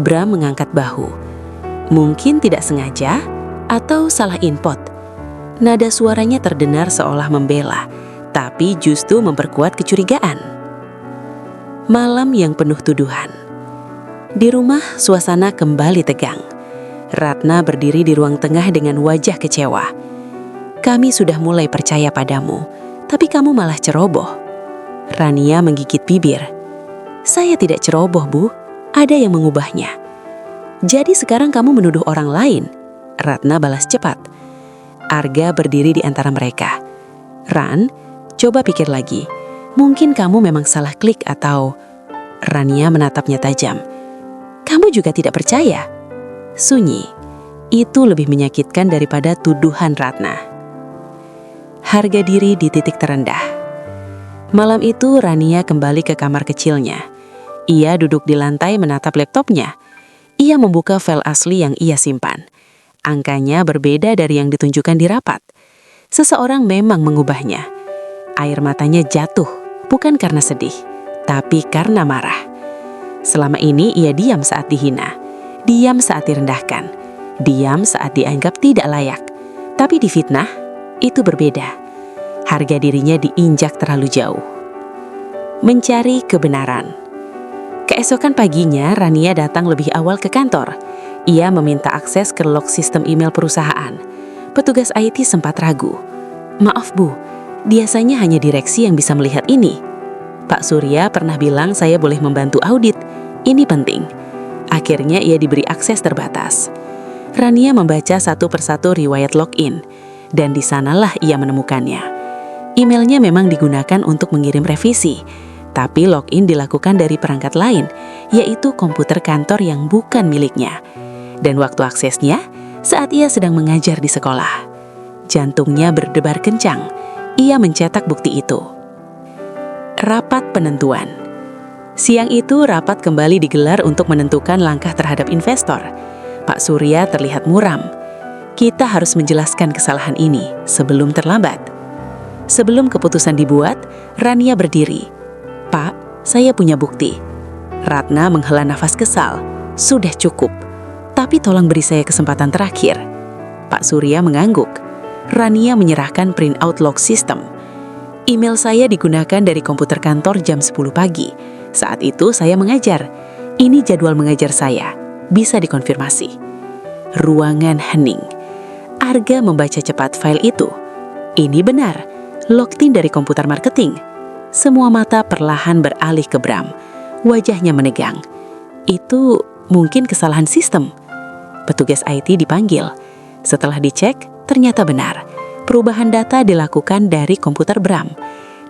S1: Bram mengangkat bahu. Mungkin tidak sengaja atau salah input. Nada suaranya terdengar seolah membela, tapi justru memperkuat kecurigaan. Malam yang penuh tuduhan. Di rumah, suasana kembali tegang. Ratna berdiri di ruang tengah dengan wajah kecewa. Kami sudah mulai percaya padamu, tapi kamu malah ceroboh. Rania menggigit bibir. Saya tidak ceroboh, Bu. Ada yang mengubahnya. Jadi sekarang kamu menuduh orang lain? Ratna balas cepat. Arga berdiri di antara mereka. Ran, coba pikir lagi. Mungkin kamu memang salah klik atau... Rania menatapnya tajam. Kamu juga tidak percaya? Sunyi. Itu lebih menyakitkan daripada tuduhan Ratna. Harga diri di titik terendah. Malam itu Rania kembali ke kamar kecilnya. Ia duduk di lantai menatap laptopnya. Ia membuka file asli yang ia simpan. Angkanya berbeda dari yang ditunjukkan di rapat. Seseorang memang mengubahnya. Air matanya jatuh. Bukan karena sedih, tapi karena marah. Selama ini ia diam saat dihina, diam saat direndahkan, diam saat dianggap tidak layak. Tapi di fitnah, itu berbeda. Harga dirinya diinjak terlalu jauh. Mencari kebenaran. Keesokan paginya, Rania datang lebih awal ke kantor. Ia meminta akses ke log sistem email perusahaan. Petugas IT sempat ragu. Maaf, Bu. Biasanya hanya direksi yang bisa melihat ini. Pak Surya pernah bilang saya boleh membantu audit. Ini penting. Akhirnya ia diberi akses terbatas. Rania membaca satu persatu riwayat login, dan di sanalah ia menemukannya. Emailnya memang digunakan untuk mengirim revisi, Tapi login dilakukan dari perangkat lain, yaitu komputer kantor yang bukan miliknya. Dan waktu aksesnya, saat ia sedang mengajar di sekolah. Jantungnya berdebar kencang. Ia mencetak bukti itu. Rapat penentuan. Siang itu rapat kembali digelar untuk menentukan langkah terhadap investor. Pak Surya terlihat muram. Kita harus menjelaskan kesalahan ini sebelum terlambat. Sebelum keputusan dibuat, Rania berdiri. Pak, saya punya bukti. Ratna menghela nafas kesal. Sudah cukup. Tapi tolong beri saya kesempatan terakhir. Pak Surya mengangguk. Rania menyerahkan printout log system. Email saya digunakan dari komputer kantor jam 10 pagi. Saat itu saya mengajar. Ini jadwal mengajar saya. Bisa dikonfirmasi. Ruangan hening. Arga membaca cepat file itu. Ini benar. Login dari komputer marketing. Semua mata perlahan beralih ke Bram. Wajahnya menegang. Itu mungkin kesalahan sistem. Petugas IT dipanggil. Setelah dicek, ternyata benar. Perubahan data dilakukan dari komputer Bram.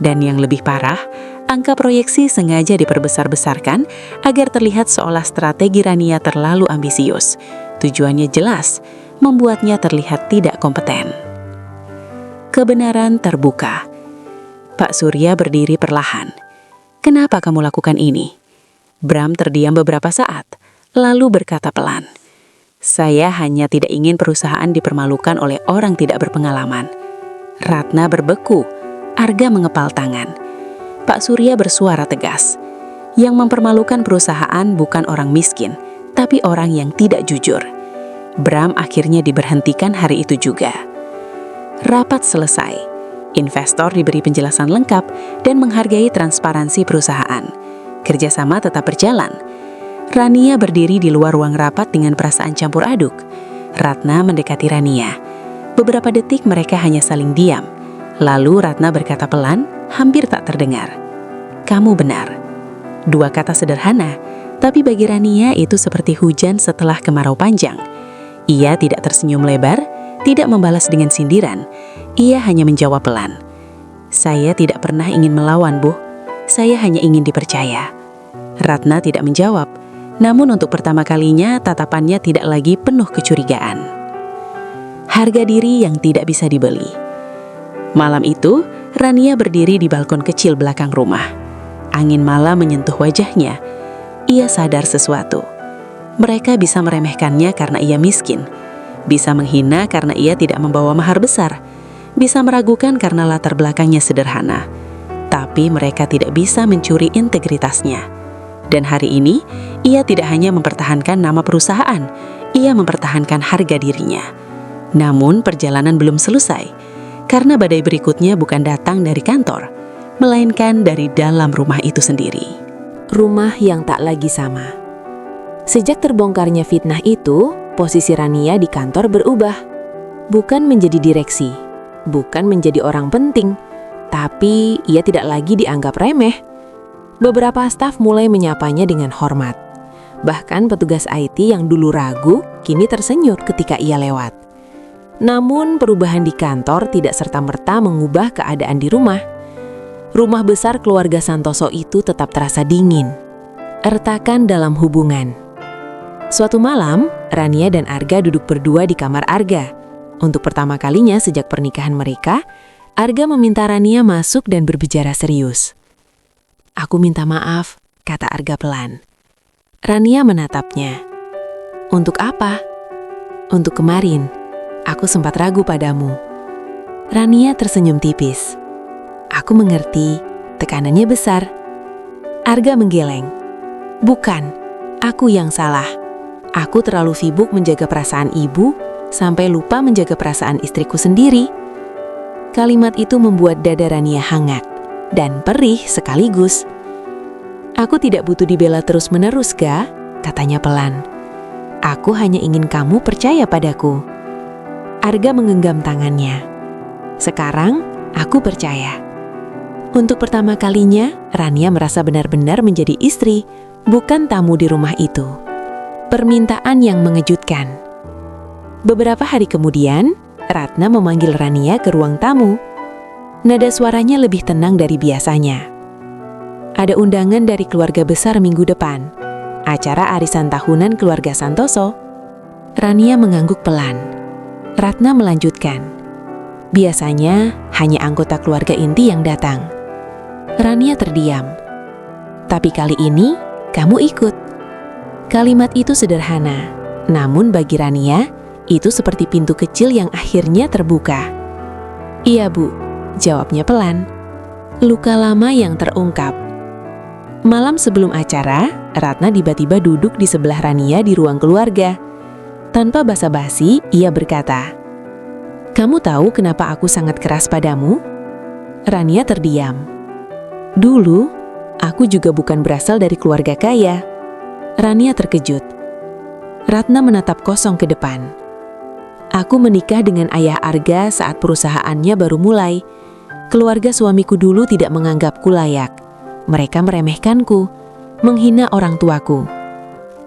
S1: Dan yang lebih parah, angka proyeksi sengaja diperbesar-besarkan agar terlihat seolah strategi Rania terlalu ambisius. Tujuannya jelas, membuatnya terlihat tidak kompeten. Kebenaran terbuka. Pak Surya berdiri perlahan. Kenapa kamu lakukan ini? Bram terdiam beberapa saat, lalu berkata pelan. Saya hanya tidak ingin perusahaan dipermalukan oleh orang tidak berpengalaman. Ratna berbeku. Arga mengepal tangan. Pak Surya bersuara tegas. Yang mempermalukan perusahaan bukan orang miskin, tapi orang yang tidak jujur. Bram akhirnya diberhentikan hari itu juga. Rapat selesai. Investor diberi penjelasan lengkap dan menghargai transparansi perusahaan. Kerjasama tetap berjalan. Rania berdiri di luar ruang rapat dengan perasaan campur aduk. Ratna mendekati Rania. Beberapa detik mereka hanya saling diam. Lalu Ratna berkata pelan, hampir tak terdengar. Kamu benar. Dua kata sederhana, tapi bagi Rania itu seperti hujan setelah kemarau panjang. Ia tidak tersenyum lebar, tidak membalas dengan sindiran. Ia hanya menjawab pelan. Saya tidak pernah ingin melawan, Bu. Saya hanya ingin dipercaya. Ratna tidak menjawab, namun untuk pertama kalinya tatapannya tidak lagi penuh kecurigaan. Harga diri yang tidak bisa dibeli. Malam itu, Rania berdiri di balkon kecil belakang rumah. Angin malam menyentuh wajahnya. Ia sadar sesuatu. Mereka bisa meremehkannya karena ia miskin. Bisa menghina karena ia tidak membawa mahar besar. Bisa meragukan karena latar belakangnya sederhana. Tapi mereka tidak bisa mencuri integritasnya. Dan hari ini, ia tidak hanya mempertahankan nama perusahaan, ia mempertahankan harga dirinya. Namun perjalanan belum selesai, karena badai berikutnya bukan datang dari kantor, melainkan dari dalam rumah itu sendiri.
S2: Rumah yang tak lagi sama. Sejak terbongkarnya fitnah itu, posisi Rania di kantor berubah. Bukan menjadi direksi, bukan menjadi orang penting, tapi ia tidak lagi dianggap remeh. Beberapa staf mulai menyapanya dengan hormat. Bahkan petugas IT yang dulu ragu, kini tersenyum ketika ia lewat. Namun perubahan di kantor tidak serta-merta mengubah keadaan di rumah. Rumah besar keluarga Santoso itu tetap terasa dingin. Retakan dalam hubungan. Suatu malam, Rania dan Arga duduk berdua di kamar Arga. Untuk pertama kalinya sejak pernikahan mereka, Arga meminta Rania masuk dan berbicara serius. Aku minta maaf, kata Arga pelan. Rania menatapnya. Untuk apa? Untuk kemarin, aku sempat ragu padamu. Rania tersenyum tipis. Aku mengerti, tekanannya besar. Arga menggeleng. Bukan, aku yang salah. Aku terlalu sibuk menjaga perasaan ibu, sampai lupa menjaga perasaan istriku sendiri. Kalimat itu membuat dada Rania hangat dan perih sekaligus. Aku tidak butuh dibela terus-menerus, Ga, katanya pelan. Aku hanya ingin kamu percaya padaku. Arga menggenggam tangannya. Sekarang, aku percaya. Untuk pertama kalinya, Rania merasa benar-benar menjadi istri, bukan tamu di rumah itu. Permintaan yang mengejutkan. Beberapa hari kemudian, Ratna memanggil Rania ke ruang tamu. Nada suaranya lebih tenang dari biasanya.
S1: Ada undangan dari keluarga besar minggu depan. Acara arisan tahunan keluarga Santoso. Rania mengangguk pelan. Ratna melanjutkan. Biasanya hanya anggota keluarga inti yang datang. Rania terdiam. Tapi kali ini kamu ikut. Kalimat itu sederhana, namun bagi Rania itu seperti pintu kecil yang akhirnya terbuka. Iya Bu, jawabnya pelan. Luka lama yang terungkap. Malam sebelum acara, Ratna tiba-tiba duduk di sebelah Rania di ruang keluarga. Tanpa basa-basi, ia berkata, "Kamu tahu kenapa aku sangat keras padamu?" Rania terdiam. "Dulu, aku juga bukan berasal dari keluarga kaya." Rania terkejut. Ratna menatap kosong ke depan. "Aku menikah dengan ayah Arga saat perusahaannya baru mulai. Keluarga suamiku dulu tidak menganggapku layak. Mereka meremehkanku, menghina orang tuaku."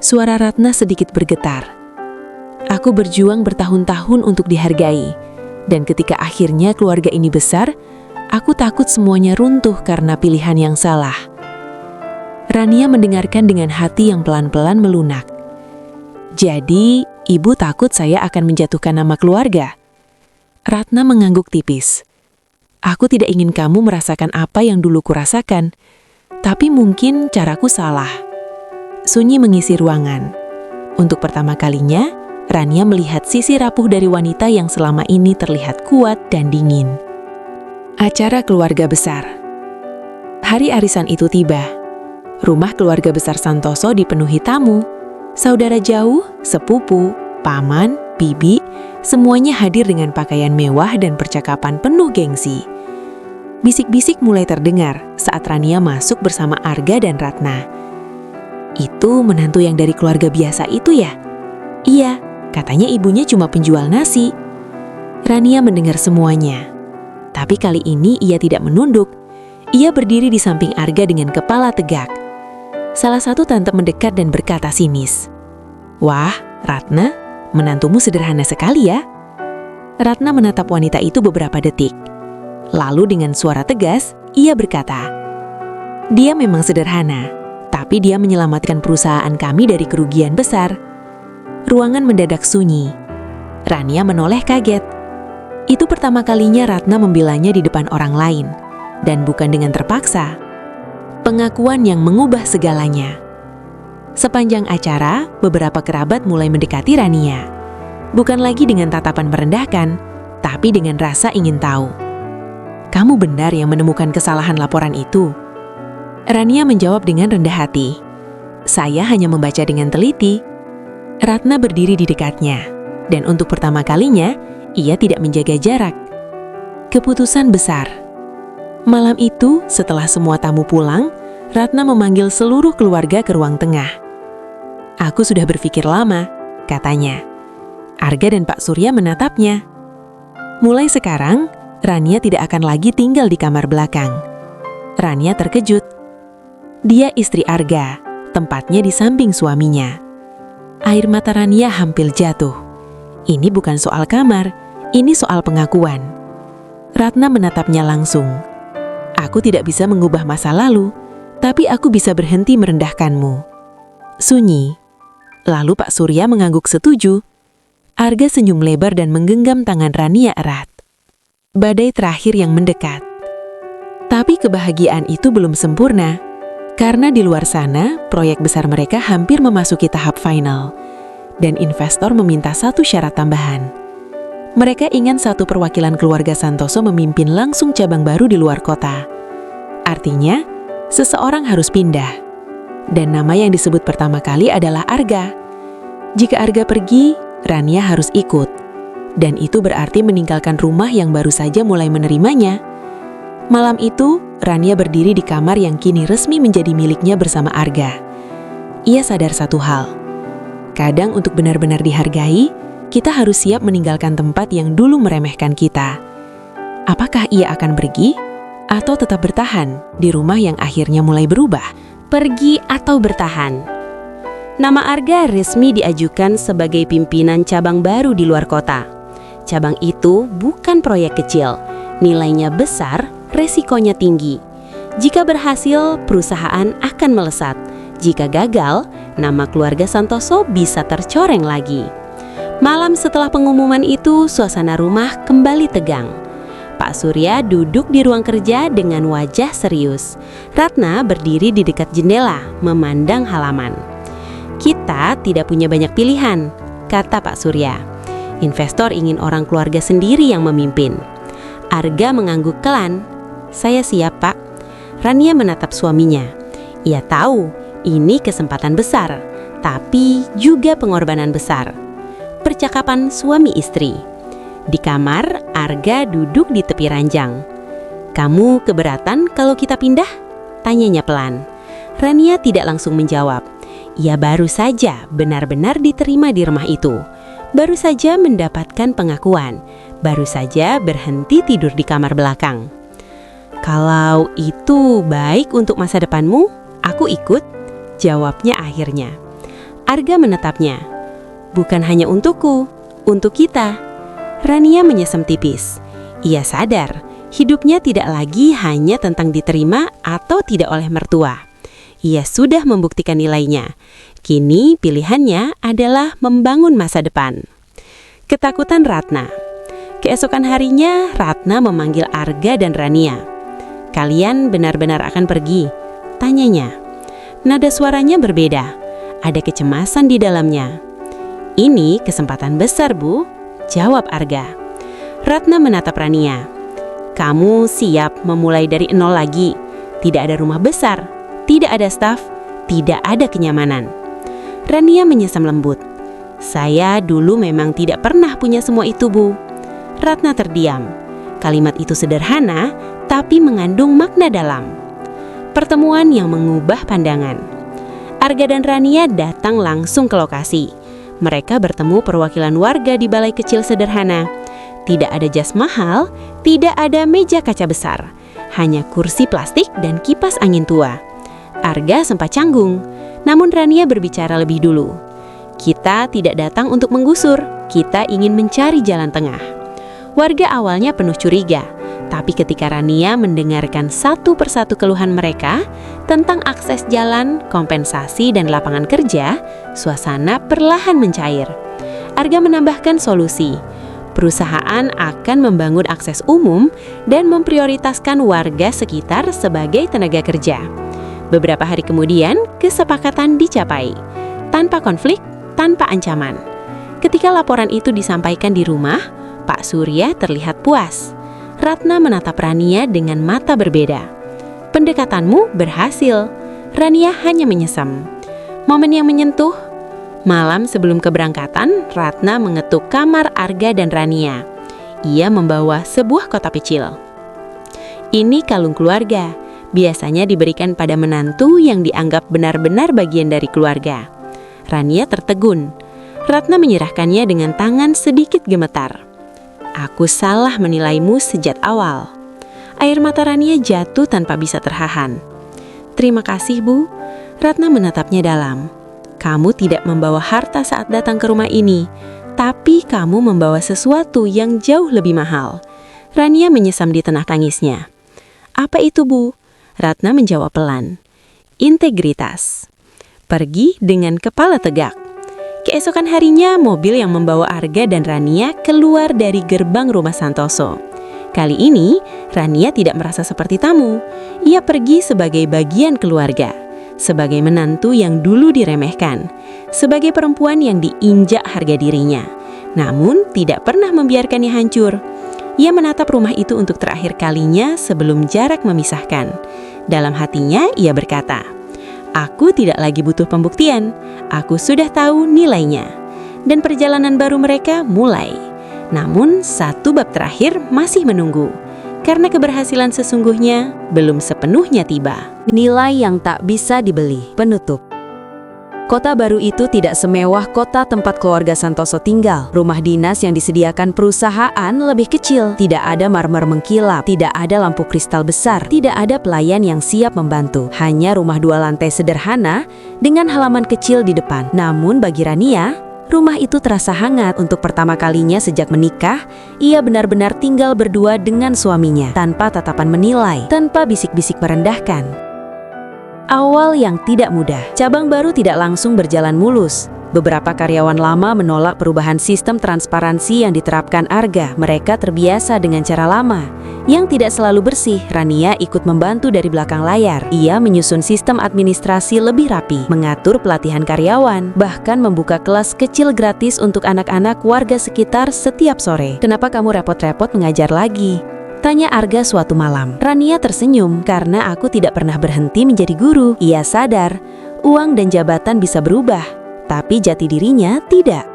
S1: Suara Ratna sedikit bergetar. "Aku berjuang bertahun-tahun untuk dihargai. Dan ketika akhirnya keluarga ini besar, aku takut semuanya runtuh karena pilihan yang salah." Rania mendengarkan dengan hati yang pelan-pelan melunak. "Jadi, ibu takut saya akan menjatuhkan nama keluarga?" Ratna mengangguk tipis. "Aku tidak ingin kamu merasakan apa yang dulu kurasakan. Tapi mungkin caraku salah." Sunyi mengisi ruangan. Untuk pertama kalinya, Rania melihat sisi rapuh dari wanita yang selama ini terlihat kuat dan dingin. Acara keluarga besar. Hari arisan itu tiba. Rumah keluarga besar Santoso dipenuhi tamu. Saudara jauh, sepupu, paman, bibi, semuanya hadir dengan pakaian mewah dan percakapan penuh gengsi. Bisik-bisik mulai terdengar saat Rania masuk bersama Arga dan Ratna. "Itu menantu yang dari keluarga biasa itu ya?" "Iya, katanya ibunya cuma penjual nasi." Rania mendengar semuanya. Tapi kali ini ia tidak menunduk. Ia berdiri di samping Arga dengan kepala tegak. Salah satu tante mendekat dan berkata sinis, "Wah, Ratna, menantumu sederhana sekali ya." Ratna menatap wanita itu beberapa detik. Lalu dengan suara tegas, ia berkata, "Dia memang sederhana, tapi dia menyelamatkan perusahaan kami dari kerugian besar." Ruangan mendadak sunyi. Rania menoleh kaget. Itu pertama kalinya Ratna membelanya di depan orang lain, dan bukan dengan terpaksa. Pengakuan yang mengubah segalanya. Sepanjang acara, beberapa kerabat mulai mendekati Rania. Bukan lagi dengan tatapan merendahkan, tapi dengan rasa ingin tahu. "Kamu benar yang menemukan kesalahan laporan itu?" Rania menjawab dengan rendah hati. "Saya hanya membaca dengan teliti." Ratna berdiri di dekatnya, dan untuk pertama kalinya, ia tidak menjaga jarak. Keputusan besar. Malam itu, setelah semua tamu pulang, Ratna memanggil seluruh keluarga ke ruang tengah. "Aku sudah berpikir lama," katanya. Arga dan Pak Surya menatapnya. Mulai sekarang, Rania tidak akan lagi tinggal di kamar belakang. Rania terkejut. Dia istri Arga, tempatnya di samping suaminya. Air mata Rania hampir jatuh. Ini bukan soal kamar, ini soal pengakuan. Ratna menatapnya langsung. "Aku tidak bisa mengubah masa lalu, tapi aku bisa berhenti merendahkanmu." Sunyi. Lalu Pak Surya mengangguk setuju. Arga senyum lebar dan menggenggam tangan Rania erat. Badai terakhir yang mendekat. Tapi kebahagiaan itu belum sempurna, karena di luar sana proyek besar mereka hampir memasuki tahap final, dan investor meminta satu syarat tambahan. Mereka ingin satu perwakilan keluarga Santoso memimpin langsung cabang baru di luar kota. Artinya, seseorang harus pindah, dan nama yang disebut pertama kali adalah Arga. Jika Arga pergi, Rania harus ikut. Dan itu berarti meninggalkan rumah yang baru saja mulai menerimanya. Malam itu, Rania berdiri di kamar yang kini resmi menjadi miliknya bersama Arga. Ia sadar satu hal. Kadang untuk benar-benar dihargai, kita harus siap meninggalkan tempat yang dulu meremehkan kita. Apakah ia akan pergi atau tetap bertahan di rumah yang akhirnya mulai berubah?
S2: Pergi atau bertahan? Nama Arga resmi diajukan sebagai pimpinan cabang baru di luar kota. Cabang itu bukan proyek kecil, nilainya besar, resikonya tinggi. Jika berhasil, perusahaan akan melesat. Jika gagal, nama keluarga Santoso bisa tercoreng lagi. Malam setelah pengumuman itu, suasana rumah kembali tegang. Pak Surya duduk di ruang kerja dengan wajah serius. Ratna berdiri di dekat jendela, memandang halaman. "Kita tidak punya banyak pilihan," kata Pak Surya. "Investor ingin orang keluarga sendiri yang memimpin." Arga mengangguk kelan. "Saya siap, Pak." Rania menatap suaminya. Ia tahu ini kesempatan besar, tapi juga pengorbanan besar. Percakapan suami istri. Di kamar, Arga duduk di tepi ranjang. "Kamu keberatan kalau kita pindah?" tanyanya pelan. Rania tidak langsung menjawab. Ia baru saja benar-benar diterima di rumah itu. Baru saja mendapatkan pengakuan. Baru saja berhenti tidur di kamar belakang. "Kalau itu baik untuk masa depanmu, aku ikut," jawabnya akhirnya. Arga menatapnya. "Bukan hanya untukku, untuk kita." Rania menyesam tipis. Ia sadar, hidupnya tidak lagi hanya tentang diterima atau tidak oleh mertua. Ia sudah membuktikan nilainya. Kini pilihannya adalah membangun masa depan. Ketakutan Ratna. Keesokan harinya, Ratna memanggil Arga dan Rania. "Kalian benar-benar akan pergi?" tanyanya. Nada suaranya berbeda. Ada kecemasan di dalamnya. "Ini kesempatan besar, Bu," jawab Arga. Ratna menatap Rania. "Kamu siap memulai dari nol lagi? Tidak ada rumah besar, tidak ada staf, tidak ada kenyamanan." Rania menyesam lembut. "Saya dulu memang tidak pernah punya semua itu, Bu." Ratna terdiam. Kalimat itu sederhana, tapi mengandung makna dalam. Pertemuan yang mengubah pandangan. Arga dan Rania datang langsung ke lokasi. Mereka bertemu perwakilan warga di balai kecil sederhana. Tidak ada jas mahal, tidak ada meja kaca besar. Hanya kursi plastik dan kipas angin tua. Arga sempat canggung, namun Rania berbicara lebih dulu. "Kita tidak datang untuk menggusur, kita ingin mencari jalan tengah." Warga awalnya penuh curiga, tapi ketika Rania mendengarkan satu persatu keluhan mereka tentang akses jalan, kompensasi, dan lapangan kerja, suasana perlahan mencair. Arga menambahkan solusi. Perusahaan akan membangun akses umum dan memprioritaskan warga sekitar sebagai tenaga kerja. Beberapa hari kemudian, kesepakatan dicapai. Tanpa konflik, tanpa ancaman. Ketika laporan itu disampaikan di rumah, Pak Surya terlihat puas. Ratna menatap Rania dengan mata berbeda. "Pendekatanmu berhasil." Rania hanya menyesam. Momen yang menyentuh. Malam sebelum keberangkatan, Ratna mengetuk kamar Arga dan Rania. Ia membawa sebuah kotak kecil. "Ini kalung keluarga. Biasanya diberikan pada menantu yang dianggap benar-benar bagian dari keluarga." Rania tertegun. Ratna menyerahkannya dengan tangan sedikit gemetar. "Aku salah menilaimu sejak awal." Air mata Rania jatuh tanpa bisa tertahan. "Terima kasih, Bu." Ratna menatapnya dalam. "Kamu tidak membawa harta saat datang ke rumah ini, tapi kamu membawa sesuatu yang jauh lebih mahal." Rania menyesam di tengah tangisnya. "Apa itu, Bu?" Ratna menjawab pelan. "Integritas." Pergi dengan kepala tegak. Keesokan harinya, mobil yang membawa Arga dan Rania keluar dari gerbang rumah Santoso. Kali ini, Rania tidak merasa seperti tamu. Ia pergi sebagai bagian keluarga, sebagai menantu yang dulu diremehkan, sebagai perempuan yang diinjak harga dirinya, namun tidak pernah membiarkannya hancur. Ia menatap rumah itu untuk terakhir kalinya sebelum jarak memisahkan. Dalam hatinya, ia berkata, "Aku tidak lagi butuh pembuktian, aku sudah tahu nilainya." Dan perjalanan baru mereka mulai. Namun satu bab terakhir masih menunggu, karena keberhasilan sesungguhnya belum sepenuhnya tiba.
S1: Nilai yang tak bisa dibeli. Penutup. Kota baru itu tidak semewah kota tempat keluarga Santoso tinggal. Rumah dinas yang disediakan perusahaan lebih kecil. Tidak ada marmer mengkilap, tidak ada lampu kristal besar, tidak ada pelayan yang siap membantu. Hanya rumah 2 lantai sederhana dengan halaman kecil di depan. Namun bagi Rania, Rumah itu terasa hangat. Untuk pertama kalinya sejak menikah, ia benar-benar tinggal berdua dengan suaminya, tanpa tatapan menilai, tanpa bisik-bisik merendahkan. Awal yang tidak mudah, cabang baru tidak langsung berjalan mulus. Beberapa karyawan lama menolak perubahan sistem transparansi yang diterapkan Arga. Mereka terbiasa dengan cara lama, yang tidak selalu bersih. Rania ikut membantu dari belakang layar. Ia menyusun sistem administrasi lebih rapi, mengatur pelatihan karyawan, bahkan membuka kelas kecil gratis untuk anak-anak warga sekitar setiap sore. "Kenapa kamu repot-repot mengajar lagi?" tanya Arga suatu malam. Rania tersenyum, "Karena aku tidak pernah berhenti menjadi guru." Ia sadar, uang dan jabatan bisa berubah, tapi jati dirinya tidak.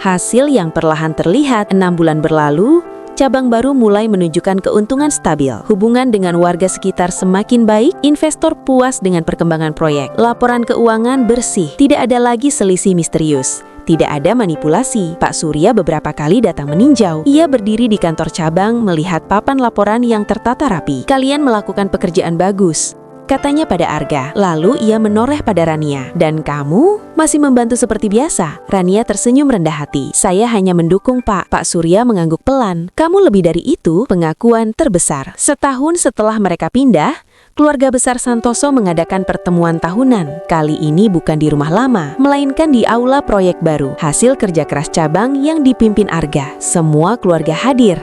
S1: Hasil yang perlahan terlihat. 6 bulan berlalu, cabang baru mulai menunjukkan keuntungan stabil. Hubungan dengan warga sekitar semakin baik, investor puas dengan perkembangan proyek. Laporan keuangan bersih, tidak ada lagi selisih misterius. Tidak ada manipulasi. Pak Surya beberapa kali datang meninjau. Ia berdiri di kantor cabang melihat papan laporan yang tertata rapi. "Kalian melakukan pekerjaan bagus," katanya pada Arga. Lalu ia menoreh pada Rania. "Dan kamu masih membantu seperti biasa?" Rania tersenyum rendah hati. "Saya hanya mendukung, Pak." Pak Surya mengangguk pelan. "Kamu lebih dari itu." Pengakuan terbesar. Setahun setelah mereka pindah, keluarga besar Santoso mengadakan pertemuan tahunan. Kali ini bukan di rumah lama, melainkan di aula proyek baru. Hasil kerja keras cabang yang dipimpin Arga. Semua keluarga hadir.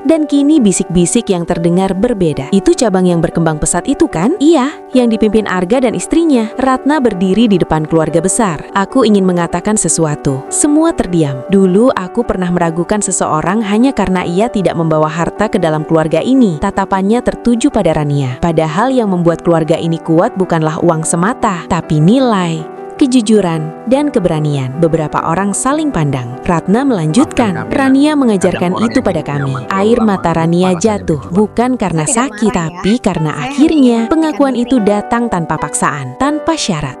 S1: Dan kini bisik-bisik yang terdengar berbeda. "Itu cabang yang berkembang pesat itu kan?" "Iya, yang dipimpin Arga dan istrinya." Ratna berdiri di depan keluarga besar. "Aku ingin mengatakan sesuatu." Semua terdiam. "Dulu aku pernah meragukan seseorang hanya karena ia tidak membawa harta ke dalam keluarga ini." Tatapannya tertuju pada Rania. Padahal yang membuat keluarga ini kuat bukanlah uang semata, tapi nilai, kejujuran, dan keberanian. Beberapa orang saling pandang. Ratna melanjutkan, "Rania mengajarkan itu pada kami." Air mata Rania jatuh, bukan karena sakit, tapi karena akhirnya pengakuan itu datang tanpa paksaan, tanpa syarat.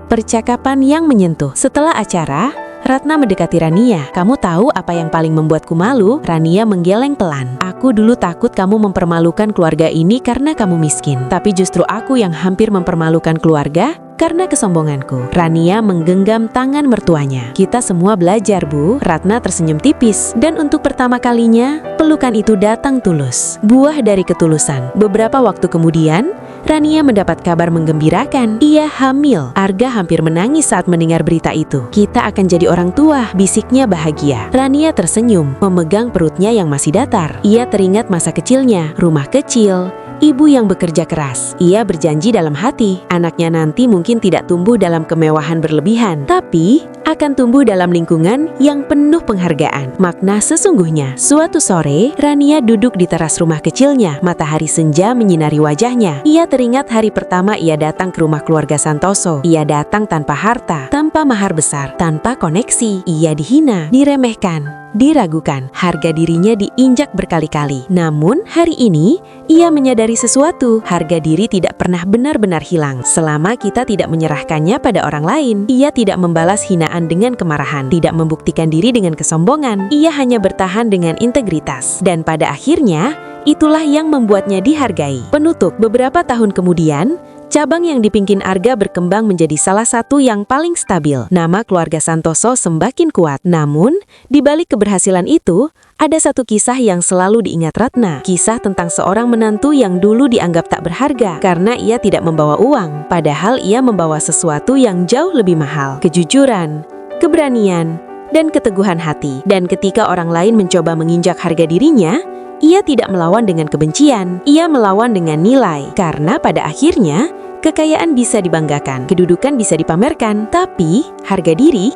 S1: Percakapan yang menyentuh. Setelah acara, Ratna mendekati Rania. "Kamu tahu apa yang paling membuatku malu?" Rania menggeleng pelan. "Aku dulu takut kamu mempermalukan keluarga ini karena kamu miskin. Tapi justru aku yang hampir mempermalukan keluarga karena kesombonganku." Rania menggenggam tangan mertuanya. "Kita semua belajar, Bu." Ratna tersenyum tipis. Dan untuk pertama kalinya, pelukan itu datang tulus. Buah dari ketulusan. Beberapa waktu kemudian, Rania mendapat kabar menggembirakan. Ia hamil. Arga hampir menangis saat mendengar berita itu. "Kita akan jadi orang tua," bisiknya bahagia. Rania tersenyum, memegang perutnya yang masih datar. Ia teringat masa kecilnya, rumah kecil, ibu yang bekerja keras. Ia berjanji dalam hati, anaknya nanti mungkin tidak tumbuh dalam kemewahan berlebihan, tapi akan tumbuh dalam lingkungan yang penuh penghargaan. Makna sesungguhnya. Suatu sore, Rania duduk di teras rumah kecilnya. Matahari senja menyinari wajahnya. Ia teringat hari pertama ia datang ke rumah keluarga Santoso. Ia datang tanpa harta, tanpa mahar besar, tanpa koneksi. Ia dihina, diremehkan, diragukan. Harga dirinya diinjak berkali-kali. Namun, hari ini, ia menyadari sesuatu. Harga diri tidak pernah benar-benar hilang. Selama kita tidak menyerahkannya pada orang lain, ia tidak membalas hinaan dengan kemarahan, tidak membuktikan diri dengan kesombongan. Ia hanya bertahan dengan integritas. Dan pada akhirnya, itulah yang membuatnya dihargai. Penutup. Beberapa tahun kemudian, cabang yang dipimpin Arga berkembang menjadi salah satu yang paling stabil. Nama keluarga Santoso semakin kuat. Namun, di balik keberhasilan itu, ada satu kisah yang selalu diingat Ratna. Kisah tentang seorang menantu yang dulu dianggap tak berharga karena ia tidak membawa uang. Padahal ia membawa sesuatu yang jauh lebih mahal. Kejujuran, keberanian, dan keteguhan hati. Dan ketika orang lain mencoba menginjak harga dirinya, ia tidak melawan dengan kebencian. Ia melawan dengan nilai. Karena pada akhirnya, kekayaan bisa dibanggakan, kedudukan bisa dipamerkan, tapi harga diri